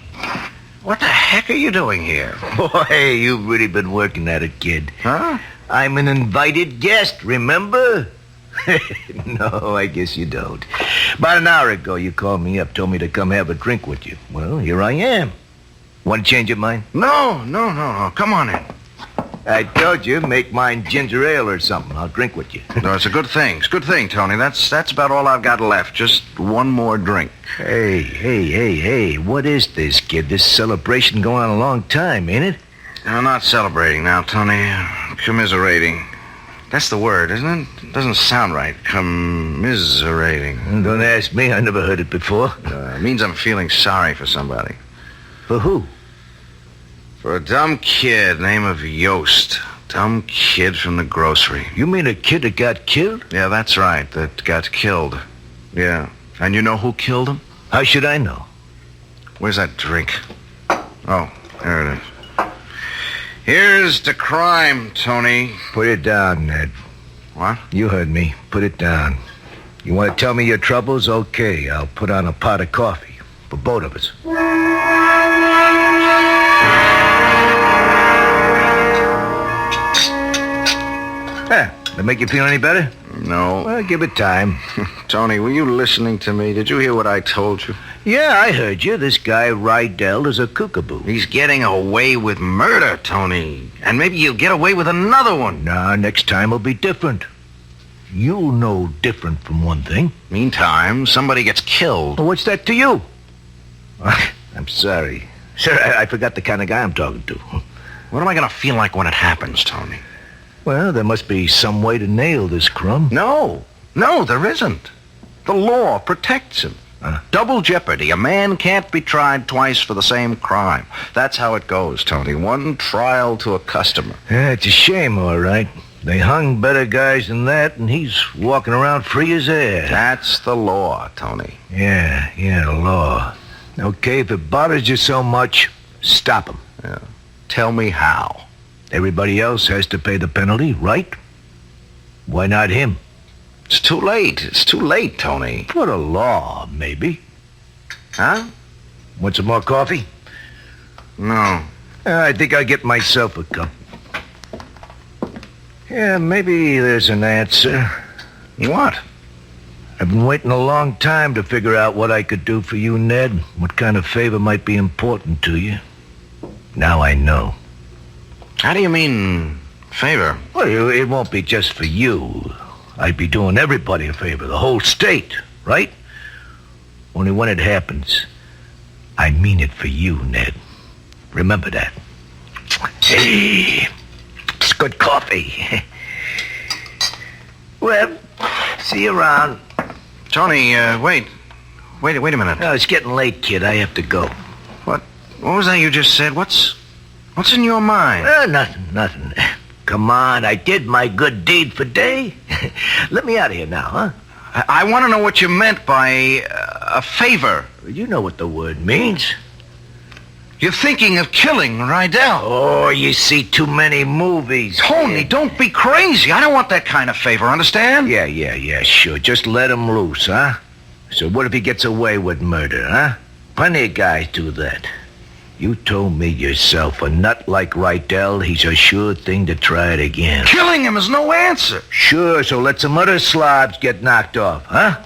Speaker 12: what the heck are you doing here?
Speaker 5: Boy, you've really been working at it, kid.
Speaker 12: Huh?
Speaker 5: I'm an invited guest, remember? No, I guess you don't. About an hour ago, you called me up, told me to come have a drink with you. Well, here I am. Want to change your mind?
Speaker 12: No. Come on in.
Speaker 5: I told you, make mine ginger ale or something. I'll drink with you.
Speaker 12: No, it's a good thing. It's a good thing, Tony. That's about all I've got left. Just one more drink.
Speaker 5: Hey. What is this, kid? This celebration going on a long time, ain't it?
Speaker 12: I'm not celebrating now, Tony. Commiserating. That's the word, isn't it? It doesn't sound right. Commiserating.
Speaker 5: Don't ask me. I never heard it before.
Speaker 12: It means I'm feeling sorry for somebody.
Speaker 5: For who?
Speaker 12: For a dumb kid named Yost. Dumb kid from the grocery.
Speaker 5: You mean a kid that got killed?
Speaker 12: Yeah, that's right. That got killed. Yeah. And you know who killed him?
Speaker 5: How should I know?
Speaker 12: Where's that drink? Oh, there it is. Here's the crime, Tony.
Speaker 5: Put it down, Ned.
Speaker 12: What?
Speaker 5: You heard me. Put it down. You want to tell me your troubles? Okay, I'll put on a pot of coffee for both of us. That make you feel any better?
Speaker 12: No.
Speaker 5: Well, give it time.
Speaker 12: Tony, were you listening to me? Did you hear what I told you?
Speaker 5: Yeah, I heard you. This guy Rydell is a kookaboo.
Speaker 12: He's getting away with murder, Tony. And maybe he'll get away with another one.
Speaker 5: Nah, next time will be different. You'll know different from one thing.
Speaker 12: Meantime, somebody gets killed.
Speaker 5: Well, what's that to you? I'm sorry. Sir, I forgot the kind of guy I'm talking to.
Speaker 12: What am I going to feel like when it happens, Tony?
Speaker 5: Well, there must be some way to nail this crumb.
Speaker 12: No, there isn't. The law protects him. Double jeopardy. A man can't be tried twice for the same crime. That's how it goes, Tony. One trial to a customer.
Speaker 5: Yeah, it's a shame, all right. They hung better guys than that, and he's walking around free as air.
Speaker 12: That's the law, Tony.
Speaker 5: Yeah, the law. Okay, if it bothers you so much, stop him.
Speaker 12: Yeah. Tell me how.
Speaker 5: Everybody else has to pay the penalty, right? Why not him?
Speaker 12: It's too late. It's too late, Tony.
Speaker 5: For the law, maybe.
Speaker 12: Huh?
Speaker 5: Want some more coffee?
Speaker 12: No.
Speaker 5: I think I'll get myself a cup. Yeah, maybe there's an answer.
Speaker 12: What?
Speaker 5: I've been waiting a long time to figure out what I could do for you, Ned. What kind of favor might be important to you. Now I know.
Speaker 12: How do you mean, favor?
Speaker 5: Well, it won't be just for you. I'd be doing everybody a favor, the whole state, right? Only when it happens, I mean it for you, Ned. Remember that. Hey, it's good coffee. Well, see you around.
Speaker 12: Tony, wait a minute.
Speaker 5: No, it's getting late, kid. I have to go.
Speaker 12: What was that you just said? What's in your mind?
Speaker 5: Nothing. Come on, I did my good deed for day. Let me out of here now, huh?
Speaker 12: I want to know what you meant by a favor.
Speaker 5: You know what the word means.
Speaker 12: You're thinking of killing Rydell.
Speaker 5: Oh, you see too many movies.
Speaker 12: Tony, don't be crazy. I don't want that kind of favor, understand?
Speaker 5: Yeah, sure. Just let him loose, huh? So what if he gets away with murder, huh? Plenty of guys do that. You told me yourself, a nut like Rydell, he's a sure thing to try it again.
Speaker 12: Killing him is no answer.
Speaker 5: Sure, so let some other slobs get knocked off, huh?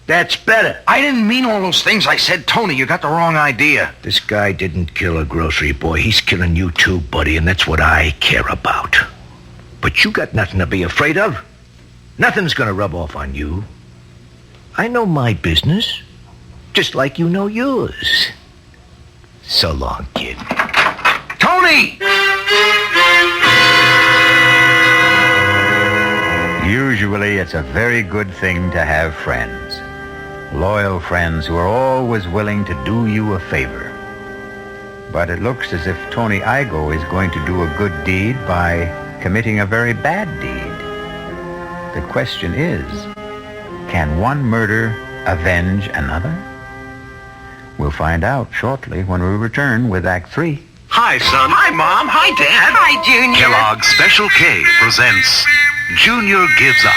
Speaker 5: That's better.
Speaker 12: I didn't mean all those things I said, Tony. You got the wrong idea.
Speaker 5: This guy didn't kill a grocery boy. He's killing you too, buddy, and that's what I care about. But you got nothing to be afraid of. Nothing's gonna rub off on you. I know my business, just like you know yours. So long, kid.
Speaker 12: Tony!
Speaker 3: Usually, it's a very good thing to have friends. Loyal friends who are always willing to do you a favor. But it looks as if Tony Igo is going to do a good deed by committing a very bad deed. The question is, can one murder avenge another? We'll find out shortly when we return with Act 3.
Speaker 19: Hi, son.
Speaker 12: Hi, Mom. Hi, Dad.
Speaker 19: Hi, Junior. Kellogg's Special K presents Junior Gives Up.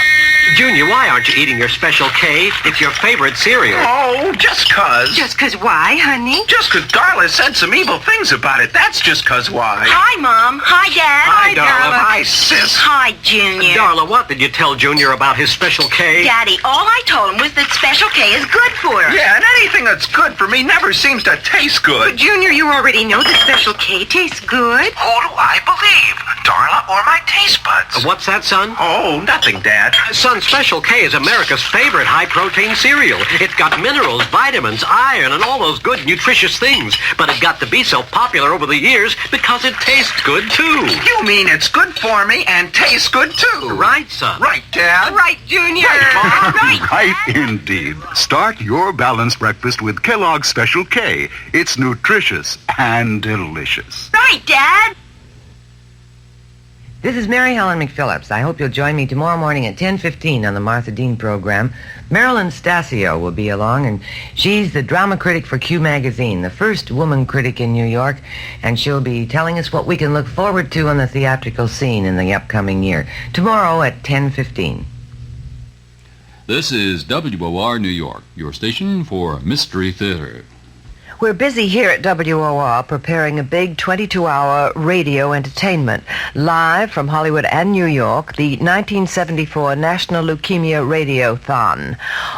Speaker 19: Junior, why aren't you eating your Special K? It's your favorite cereal.
Speaker 12: Oh, just 'cause.
Speaker 16: Just 'cause why, honey?
Speaker 12: Just 'cause Darla said some evil things about it. That's just 'cause why.
Speaker 16: Hi, Mom. Hi, Dad.
Speaker 19: Hi, Darla.
Speaker 12: Hi, sis.
Speaker 16: Hi, Junior.
Speaker 19: Darla, what did you tell Junior about his Special K?
Speaker 16: Daddy, all I told him was that Special K is good for us.
Speaker 12: Yeah, and anything that's good for me never seems to taste
Speaker 16: But,
Speaker 12: good.
Speaker 16: Junior, you already know that Special K tastes good.
Speaker 12: Who do I believe? Darla or my taste buds?
Speaker 19: What's that, son?
Speaker 12: Oh, nothing, Dad.
Speaker 19: Son, Special K is America's favorite high-protein cereal. It's got minerals, vitamins, iron, and all those good, nutritious things. But it got to be so popular over the years because it tastes good, too.
Speaker 12: You mean it's good for me and tastes good, too?
Speaker 19: Right, son.
Speaker 12: Right, Dad.
Speaker 16: Right, Junior.
Speaker 20: Right, indeed. Start your balanced breakfast with Kellogg's Special K. It's nutritious and delicious.
Speaker 16: Right, Dad.
Speaker 10: This is Mary Helen McPhillips. I hope you'll join me tomorrow morning at 10:15 on the Martha Dean program. Marilyn Stasio will be along, and she's the drama critic for Q Magazine, the first woman critic in New York, and she'll be telling us what we can look forward to on the theatrical scene in the upcoming year. Tomorrow at 10:15.
Speaker 9: This is WOR New York, your station for Mystery Theater.
Speaker 10: We're busy here at WOR preparing a big 22-hour radio entertainment. Live from Hollywood and New York, the 1974 National Leukemia Radiothon.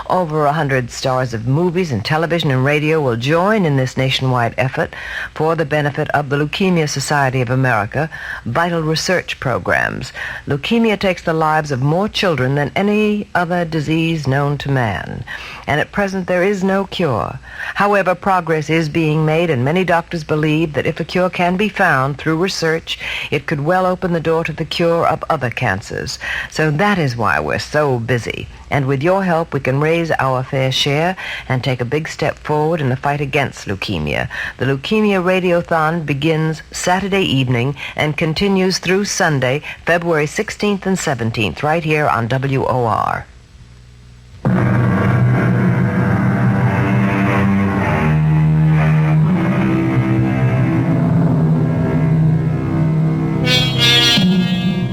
Speaker 10: Over 100 stars of movies and television and radio will join in this nationwide effort for the benefit of the Leukemia Society of America vital research programs. Leukemia takes the lives of more children than any other disease known to man. And at present there is no cure. However, progress is being made, and many doctors believe that if a cure can be found through research, it could well open the door to the cure of other cancers. So that is why we're so busy. And with your help, we can raise our fair share and take a big step forward in the fight against leukemia. The Leukemia Radiothon begins Saturday evening and continues through Sunday, February 16th and 17th, right here on WOR.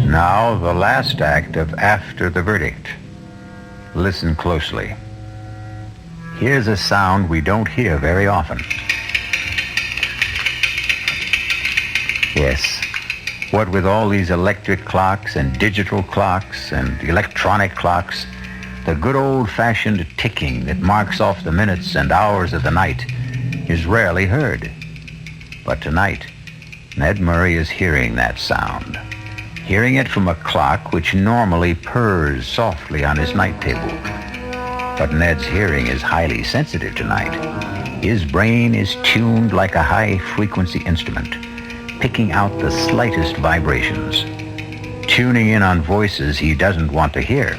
Speaker 3: Now, the last act of After the Verdict. Listen closely. Here's a sound we don't hear very often. Yes, what with all these electric clocks and digital clocks and electronic clocks, the good old-fashioned ticking that marks off the minutes and hours of the night is rarely heard. But tonight, Ned Murray is hearing that sound. Hearing it from a clock which normally purrs softly on his night table. But Ned's hearing is highly sensitive tonight. His brain is tuned like a high-frequency instrument, picking out the slightest vibrations, tuning in on voices he doesn't want to hear.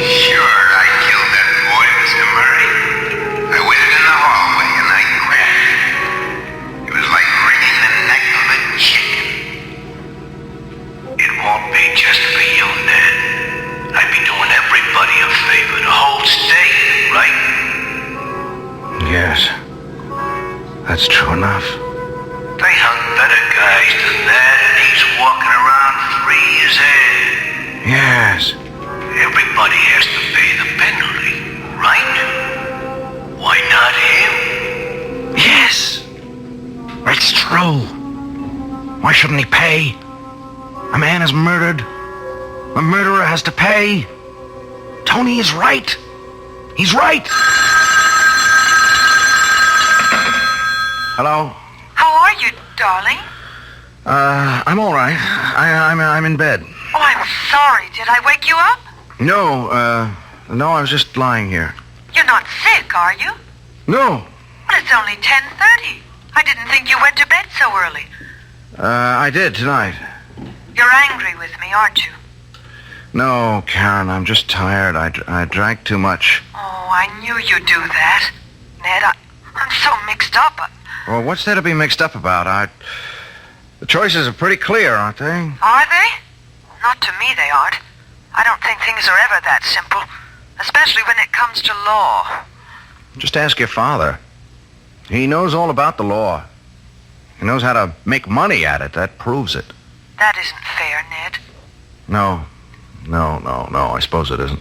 Speaker 13: Sure, I killed that boy, Mr. Murray. I waited in the hallway and I grabbed
Speaker 12: Yes. That's true enough.
Speaker 21: They hung better guys than that, and he's walking around free as air.
Speaker 12: Yes.
Speaker 21: Everybody has to pay the penalty, right? Why not him?
Speaker 12: Yes. That's true. Why shouldn't he pay? A man is murdered. A murderer has to pay. Tony is right. He's right. Hello?
Speaker 16: How are you, darling?
Speaker 12: I'm all right. I'm in bed.
Speaker 16: Oh, I'm sorry. Did I wake you up?
Speaker 12: No, I was just lying here.
Speaker 16: You're not sick, are you?
Speaker 12: No.
Speaker 16: Well, it's only 10:30. I didn't think you went to bed so early.
Speaker 12: I did tonight.
Speaker 16: You're angry with me, aren't you?
Speaker 12: No, Karen, I'm just tired. I drank too much.
Speaker 16: Oh, I knew you'd do that. Ned, I'm so mixed up.
Speaker 12: Well, what's there to be mixed up about? The choices are pretty clear, aren't they?
Speaker 16: Are they? Not to me, they aren't. I don't think things are ever that simple, especially when it comes to law.
Speaker 12: Just ask your father. He knows all about the law. He knows how to make money at it. That proves it.
Speaker 16: That isn't fair, Ned.
Speaker 12: No, I suppose it isn't.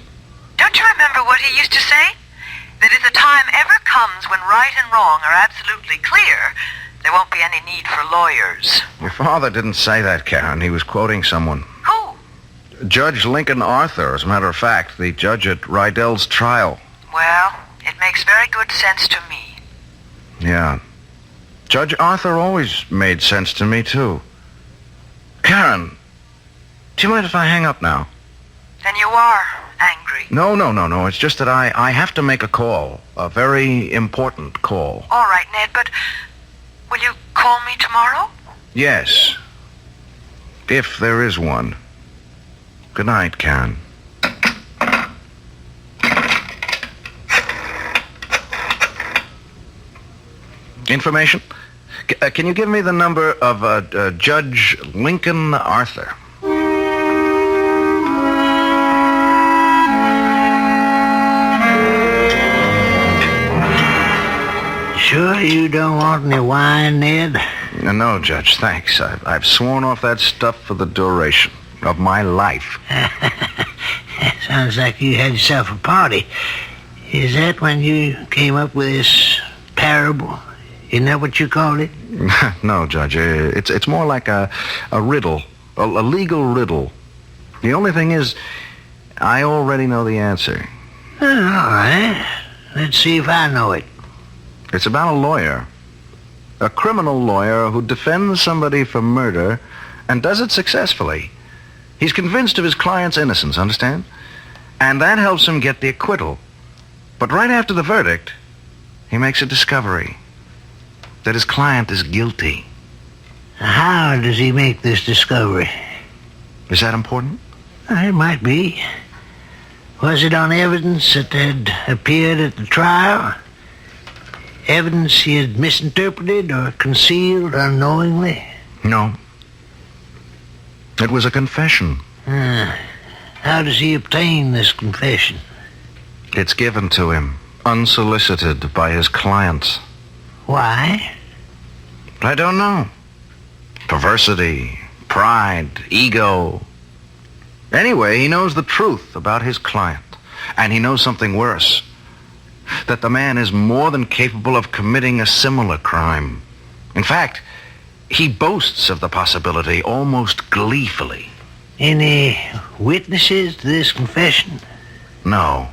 Speaker 16: Don't you remember what he used to say? That if the time ever comes when right and wrong are absolutely clear, there won't be any need for lawyers.
Speaker 12: Your father didn't say that, Karen. He was quoting someone.
Speaker 16: Who?
Speaker 12: Judge Lincoln Arthur, as a matter of fact, the judge at Rydell's trial.
Speaker 16: Well, it makes very good sense to me.
Speaker 12: Yeah. Judge Arthur always made sense to me, too. Karen, do you mind if I hang up now?
Speaker 16: Then you are angry.
Speaker 12: No. It's just that I have to make a call. A very important call.
Speaker 16: All right, Ned, but will you call me tomorrow?
Speaker 12: Yes. If there is one. Good night, Karen. Information? Can you give me the number of Judge Lincoln Arthur?
Speaker 11: Sure you don't want any wine, Ned?
Speaker 12: No, Judge, thanks. I've sworn off that stuff for the duration of my life.
Speaker 11: Sounds like you had yourself a party. Is that when you came up with this parable? Isn't that what you called it?
Speaker 12: No, Judge. It's more like a riddle, a legal riddle. The only thing is, I already know the answer.
Speaker 11: All right. Let's see if I know it.
Speaker 12: It's about a lawyer. A criminal lawyer who defends somebody for murder and does it successfully. He's convinced of his client's innocence, understand? And that helps him get the acquittal. But right after the verdict, he makes a discovery that his client is guilty.
Speaker 11: How does he make this discovery?
Speaker 12: Is that important?
Speaker 11: It might be. Was it on evidence that had appeared at the trial? Evidence he had misinterpreted or concealed unknowingly?
Speaker 12: No. It was a confession.
Speaker 11: How does he obtain this confession?
Speaker 12: It's given to him, unsolicited by his clients.
Speaker 11: Why?
Speaker 12: I don't know. Perversity, pride, ego. Anyway, he knows the truth about his client. And he knows something worse. That the man is more than capable of committing a similar crime. In fact, he boasts of the possibility almost gleefully.
Speaker 11: Any witnesses to this confession?
Speaker 12: No.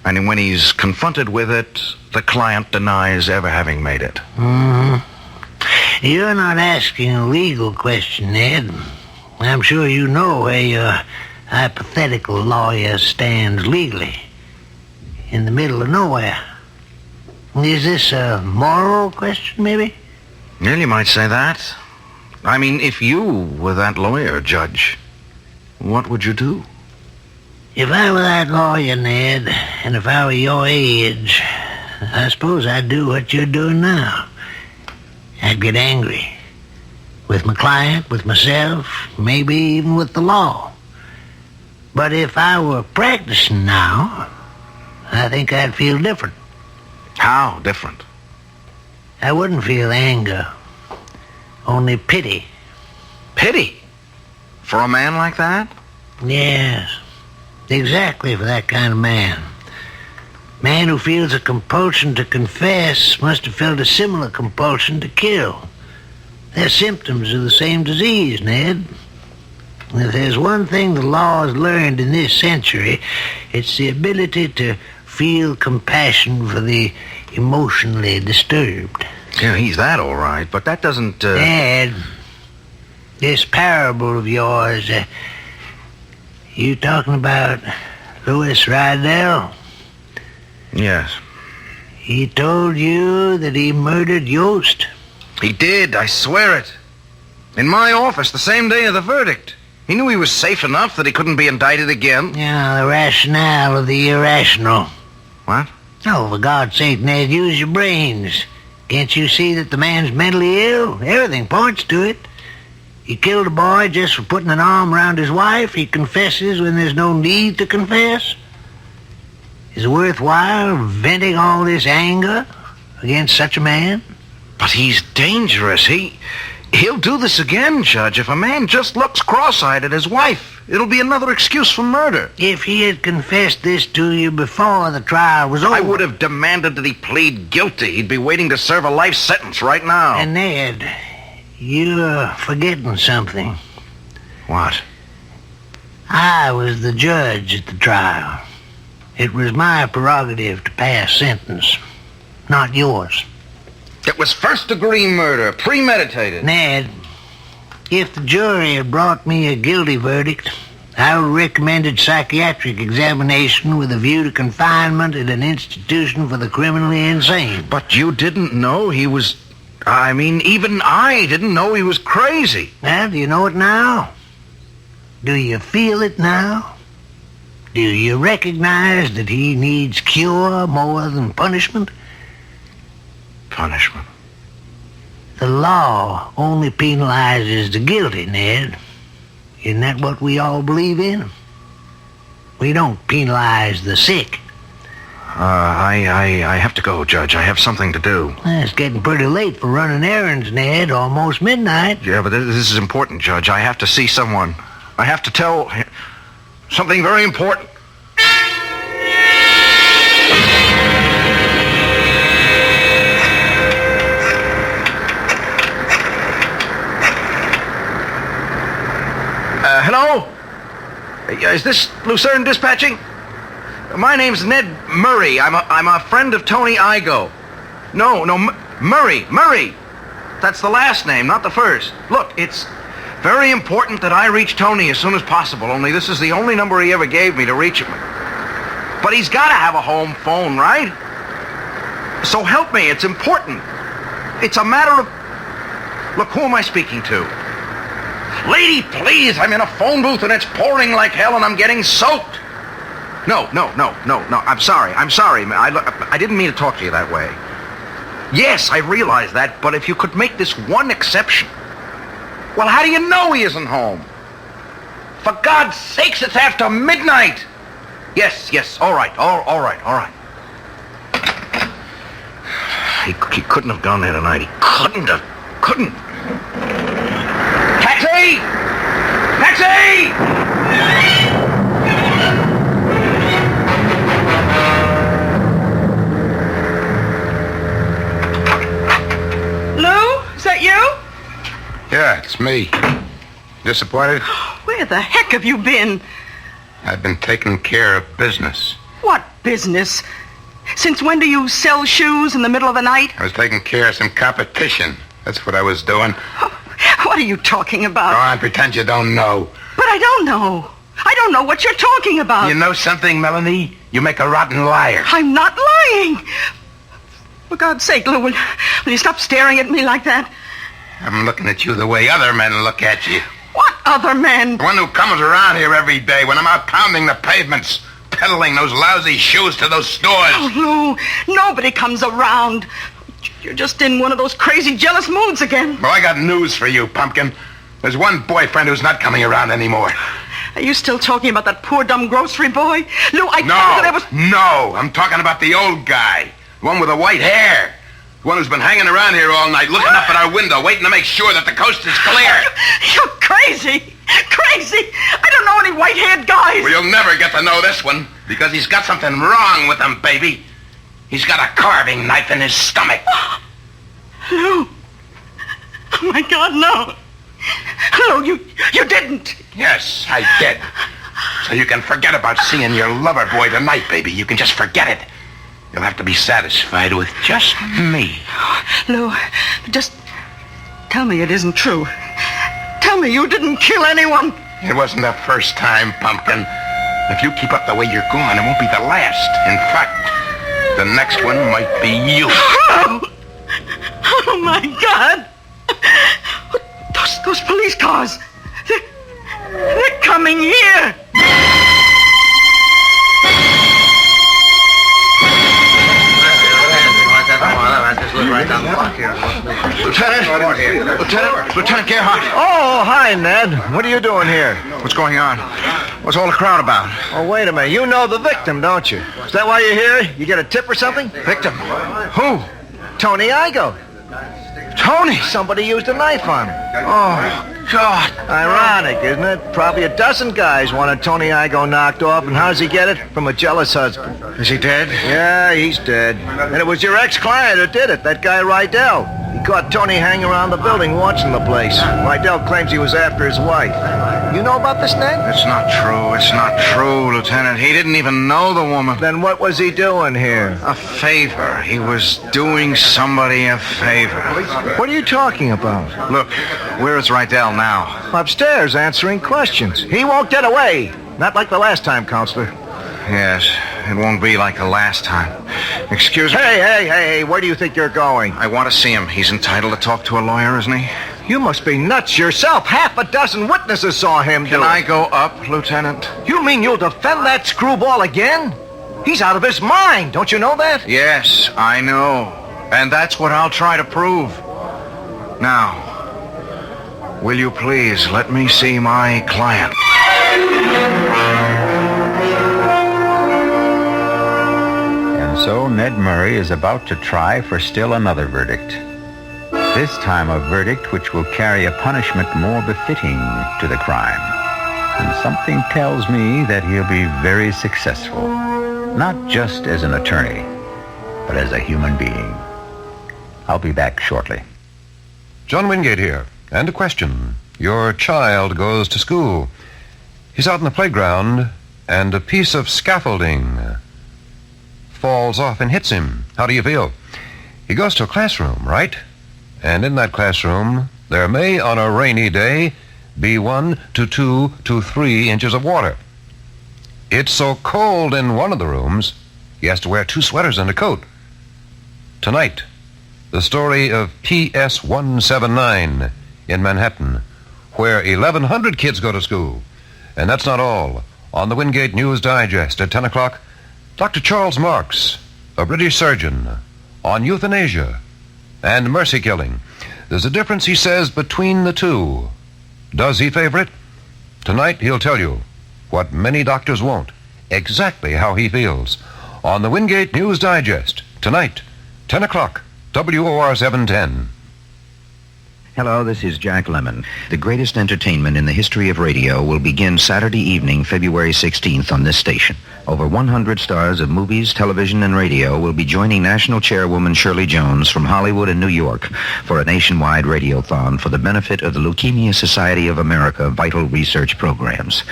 Speaker 12: And when he's confronted with it, the client denies ever having made it.
Speaker 11: You're not asking a legal question, Ned. I'm sure you know where your hypothetical lawyer stands legally. In the middle of nowhere. Is this a moral question, maybe?
Speaker 12: Well, you might say that. I mean, if you were that lawyer, Judge, what would you do?
Speaker 11: If I were that lawyer, Ned, and if I were your age, I suppose I'd do what you're doing now. I'd get angry. With my client, with myself, maybe even with the law. But if I were practicing now, I think I'd feel different.
Speaker 12: How different?
Speaker 11: I wouldn't feel anger, only pity.
Speaker 12: Pity? For a man like that?
Speaker 11: Yes, exactly for that kind of man. Man who feels a compulsion to confess must have felt a similar compulsion to kill. They're symptoms of the same disease, Ned. And if there's one thing the law has learned in this century, it's the ability to feel compassion for the emotionally disturbed.
Speaker 12: Yeah, he's that all right, but that doesn't...
Speaker 11: Ned, this parable of yours, you talking about Louis Rydell?
Speaker 12: Yes.
Speaker 11: He told you that he murdered Yost?
Speaker 12: He did, I swear it. In my office, the same day of the verdict. He knew he was safe enough that he couldn't be indicted again.
Speaker 11: Yeah, the rationale of the irrational.
Speaker 12: What?
Speaker 11: Oh, for God's sake, Ned, use your brains. Can't you see that the man's mentally ill? Everything points to it. He killed a boy just for putting an arm around his wife. He confesses when there's no need to confess. Is it worthwhile venting all this anger against such a man?
Speaker 12: But he's dangerous. He'll do this again, Judge. If a man just looks cross-eyed at his wife, it'll be another excuse for murder.
Speaker 11: If he had confessed this to you before the trial was over...
Speaker 12: I would have demanded that he plead guilty. He'd be waiting to serve a life sentence right now.
Speaker 11: And Ned, you're forgetting something.
Speaker 12: What?
Speaker 11: I was the judge at the trial. It was my prerogative to pass sentence, not yours.
Speaker 12: It was first-degree murder, premeditated.
Speaker 11: Ned, if the jury had brought me a guilty verdict, I would have recommended psychiatric examination with a view to confinement at an institution for the criminally insane.
Speaker 12: But you didn't know he was... I mean, even I didn't know he was crazy.
Speaker 11: Well, do you know it now? Do you feel it now? Do you recognize that he needs cure more than punishment?
Speaker 12: Punishment?
Speaker 11: The law only penalizes the guilty, Ned. Isn't that what we all believe in? We don't penalize the sick.
Speaker 12: I have to go, Judge. I have something to do.
Speaker 11: It's getting pretty late for running errands, Ned. Almost midnight.
Speaker 12: Yeah, but this is important, Judge. I have to see someone. I have to tell something very important. Hello? Is this Lucerne Dispatching? My name's Ned Murray. I'm a friend of Tony Igo. No, Murray. That's the last name, not the first. Look, it's very important that I reach Tony as soon as possible, only this is the only number he ever gave me to reach him. But he's got to have a home phone, right? So help me, it's important. It's a matter of... Look, who am I speaking to? Lady, please, I'm in a phone booth and it's pouring like hell and I'm getting soaked. No, I'm sorry. I didn't mean to talk to you that way. Yes, I realize that, but if you could make this one exception. Well, how do you know he isn't home? For God's sakes, it's after midnight. Yes, all right. He couldn't have gone there tonight. He couldn't. Taxi!
Speaker 16: Lou, is that you?
Speaker 13: Yeah, it's me. Disappointed?
Speaker 16: Where the heck have you been?
Speaker 13: I've been taking care of business.
Speaker 16: What business? Since when do you sell shoes in the middle of the night?
Speaker 13: I was taking care of some competition. That's what I was doing.
Speaker 16: What are you talking about?
Speaker 13: Go on, pretend you don't know.
Speaker 16: But I don't know. I don't know what you're talking about.
Speaker 13: You know something, Melanie? You make a rotten liar.
Speaker 16: I'm not lying. For God's sake, Lou, will you stop staring at me like that?
Speaker 13: I'm looking at you the way other men look at you.
Speaker 16: What other men?
Speaker 13: The one who comes around here every day when I'm out pounding the pavements, peddling those lousy shoes to those stores.
Speaker 16: Oh, Lou, nobody comes around. You're just in one of those crazy jealous moods again.
Speaker 13: Well, I got news for you, Pumpkin. There's one boyfriend who's not coming around anymore.
Speaker 16: Are you still talking about that poor, dumb grocery boy? Lou, I told you there was...
Speaker 13: No, I'm talking about the old guy. The one with the white hair. The one who's been hanging around here all night, looking up at our window, waiting to make sure that the coast is clear.
Speaker 16: You're crazy. Crazy. I don't know any white-haired guys.
Speaker 13: Well, you'll never get to know this one, because he's got something wrong with him, baby. He's got a carving knife in his stomach.
Speaker 16: Lou. Oh, my God, no. Lou, you didn't.
Speaker 13: Yes, I did. So you can forget about seeing your lover boy tonight, baby. You can just forget it. You'll have to be satisfied with just me.
Speaker 16: Lou, just tell me it isn't true. Tell me you didn't kill anyone.
Speaker 13: It wasn't the first time, Pumpkin. If you keep up the way you're going, it won't be the last. In fact, the next one might be you.
Speaker 16: Oh my God. Those police cars. They're coming here.
Speaker 12: Lieutenant Gerhardt.
Speaker 11: Oh, hi, Ned. What are you doing here?
Speaker 12: What's going on? What's all the crowd about?
Speaker 11: Oh, wait a minute. You know the victim, don't you? Is that why you're here? You get a tip or something?
Speaker 12: Victim? Who?
Speaker 11: Tony Igo.
Speaker 12: Tony?
Speaker 11: Somebody used a knife on him.
Speaker 12: Oh, God.
Speaker 11: Ironic, isn't it? Probably a dozen guys wanted Tony Igo knocked off, and how does he get it? From a jealous husband.
Speaker 12: Is he dead?
Speaker 11: Yeah, he's dead. And it was your ex-client who did it, that guy Rydell. He caught Tony hanging around the building watching the place. Rydell claims he was after his wife. You know about this, Ned?
Speaker 12: It's not true. It's not true, Lieutenant. He didn't even know the woman.
Speaker 11: Then what was he doing here?
Speaker 12: A favor. He was doing somebody a favor.
Speaker 11: What are you talking about?
Speaker 12: Look, where is Rydell now?
Speaker 11: Upstairs, answering questions. He won't get away. Not like the last time, Counselor.
Speaker 12: Yes, it won't be like the last time. Excuse me.
Speaker 11: Hey, where do you think you're going?
Speaker 12: I want to see him. He's entitled to talk to a lawyer, isn't he?
Speaker 11: You must be nuts yourself. Half a dozen witnesses saw him do it.
Speaker 12: Can I go up, Lieutenant?
Speaker 11: You mean you'll defend that screwball again? He's out of his mind. Don't you know that?
Speaker 12: Yes, I know. And that's what I'll try to prove. Now, will you please let me see my client?
Speaker 3: And so Ned Murray is about to try for still another verdict. This time a verdict which will carry a punishment more befitting to the crime. And something tells me that he'll be very successful, not just as an attorney, but as a human being. I'll be back shortly.
Speaker 2: John Wingate here, and a question. Your child goes to school. He's out in the playground, and a piece of scaffolding falls off and hits him. How do you feel? He goes to a classroom, right? And in that classroom, there may, on a rainy day, be 1 to 2 to 3 inches of water. It's so cold in one of the rooms, he has to wear 2 sweaters and a coat. Tonight, the story of PS 179 in Manhattan, where 1,100 kids go to school. And that's not all. On the Wingate News Digest at 10 o'clock, Dr. Charles Marks, a British surgeon, on euthanasia and mercy killing. There's a difference, he says, between the two. Does he favor it? Tonight he'll tell you what many doctors won't, exactly how he feels. On the Wingate News Digest, tonight, 10 o'clock, WOR 710.
Speaker 22: Hello, this is Jack Lemmon. The greatest entertainment in the history of radio will begin Saturday evening, February 16th on this station. Over 100 stars of movies, television, and radio will be joining National Chairwoman Shirley Jones from Hollywood and New York for a nationwide radiothon for the benefit of the Leukemia Society of America Vital Research Programs.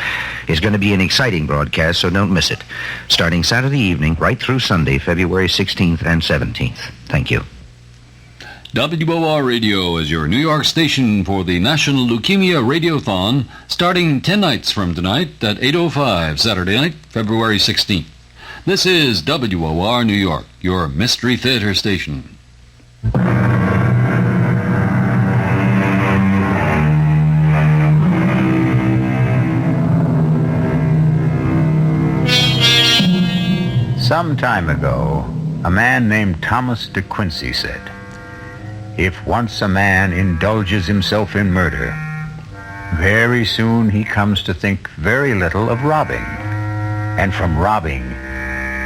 Speaker 22: It's going to be an exciting broadcast, so don't miss it. Starting Saturday evening, right through Sunday, February 16th and 17th. Thank you.
Speaker 9: WOR Radio is your New York station for the National Leukemia Radiothon, starting 10 nights from tonight at 8:05 Saturday night, February 16th. This is WOR New York, your Mystery Theater station.
Speaker 3: Some time ago, a man named Thomas De Quincey said, "If once a man indulges himself in murder, very soon he comes to think very little of robbing. And from robbing,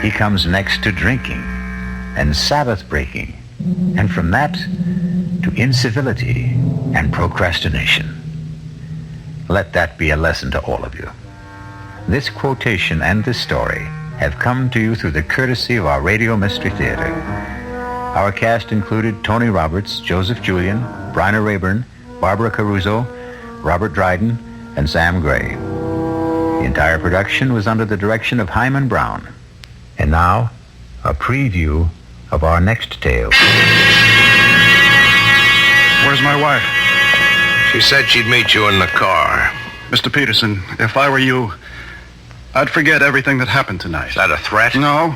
Speaker 3: he comes next to drinking. and Sabbath breaking, and from that to incivility and procrastination. Let that be a lesson to all of you. This quotation and this story have come to you through the courtesy of our Radio Mystery Theater. Our cast included Tony Roberts, Joseph Julian, Bryna Rayburn, Barbara Caruso, Robert Dryden, and Sam Gray. The entire production was under the direction of Hyman Brown. And now, a preview of our next tale.
Speaker 20: Where's my wife?
Speaker 12: She said she'd meet you in the car.
Speaker 20: Mr. Peterson, if I were you, I'd forget everything that happened tonight.
Speaker 12: Is that a threat?
Speaker 20: No.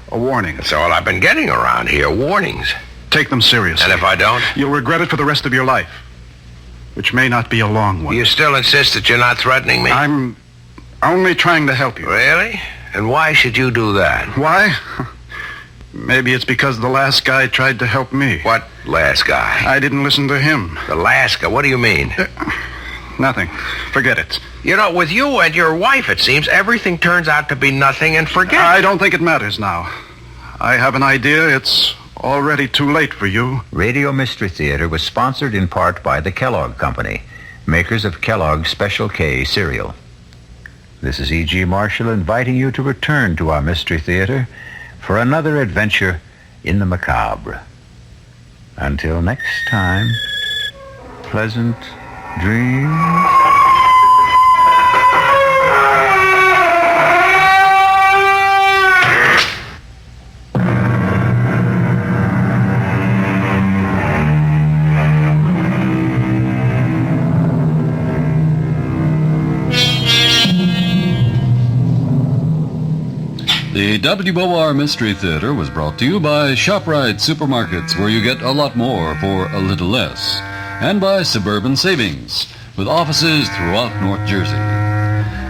Speaker 20: A warning.
Speaker 12: That's all I've been getting around here, warnings.
Speaker 20: Take them seriously.
Speaker 12: And if I don't?
Speaker 20: You'll regret it for the rest of your life, which may not be a long one.
Speaker 12: You still insist that you're not threatening me?
Speaker 20: I'm only trying to help you.
Speaker 12: Really? And why should you do that?
Speaker 20: Why? Maybe it's because the last guy tried to help me.
Speaker 12: What last guy?
Speaker 20: I didn't listen to him.
Speaker 12: The last guy? What do you mean?
Speaker 20: Nothing. Forget it.
Speaker 12: You know, with you and your wife, it seems, everything turns out to be nothing and forget it.
Speaker 20: I don't think it matters now. I have an idea. It's already too late for you.
Speaker 3: Radio Mystery Theater was sponsored in part by the Kellogg Company, makers of Kellogg's Special K cereal. This is E.G. Marshall inviting you to return to our Mystery Theater for another adventure in the macabre. Until next time, pleasant dreams.
Speaker 9: The WOR Mystery Theater was brought to you by ShopRite Supermarkets, where you get a lot more for a little less, and by Suburban Savings, with offices throughout North Jersey.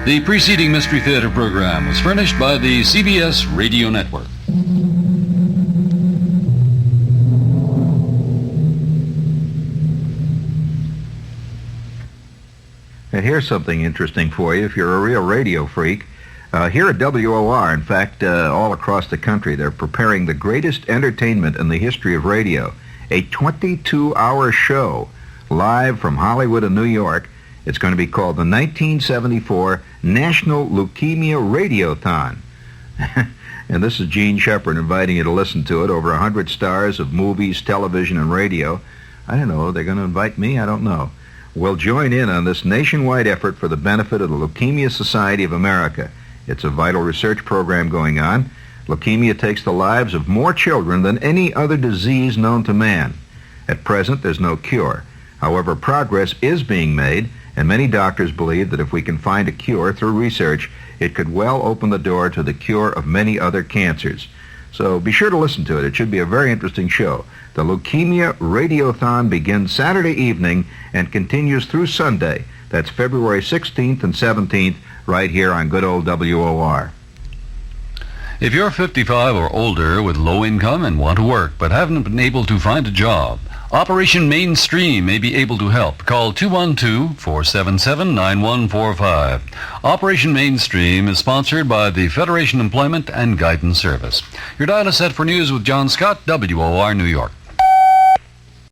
Speaker 9: The preceding Mystery Theater program was furnished by the CBS Radio Network.
Speaker 1: And here's something interesting for you if you're a real radio freak. Here at WOR, in fact, all across the country, they're preparing the greatest entertainment in the history of radio, a 22-hour show live from Hollywood and New York. It's going to be called the 1974 National Leukemia Radiothon. And this is Gene Shepard inviting you to listen to it. Over 100 stars of movies, television, and radio. I don't know, they're going to invite me? I don't know. We'll join in on this nationwide effort for the benefit of the Leukemia Society of America. It's a vital research program going on. Leukemia takes the lives of more children than any other disease known to man. At present, there's no cure. However, progress is being made, and many doctors believe that if we can find a cure through research, it could well open the door to the cure of many other cancers. So be sure to listen to it. It should be a very interesting show. The Leukemia Radiothon begins Saturday evening and continues through Sunday. That's February 16th and 17th, right here on good old WOR.
Speaker 9: If you're 55 or older with low income and want to work but haven't been able to find a job, Operation Mainstream may be able to help. Call 212-477-9145. Operation Mainstream is sponsored by the Federation Employment and Guidance Service. Your dial is set for news with John Scott, WOR, New York.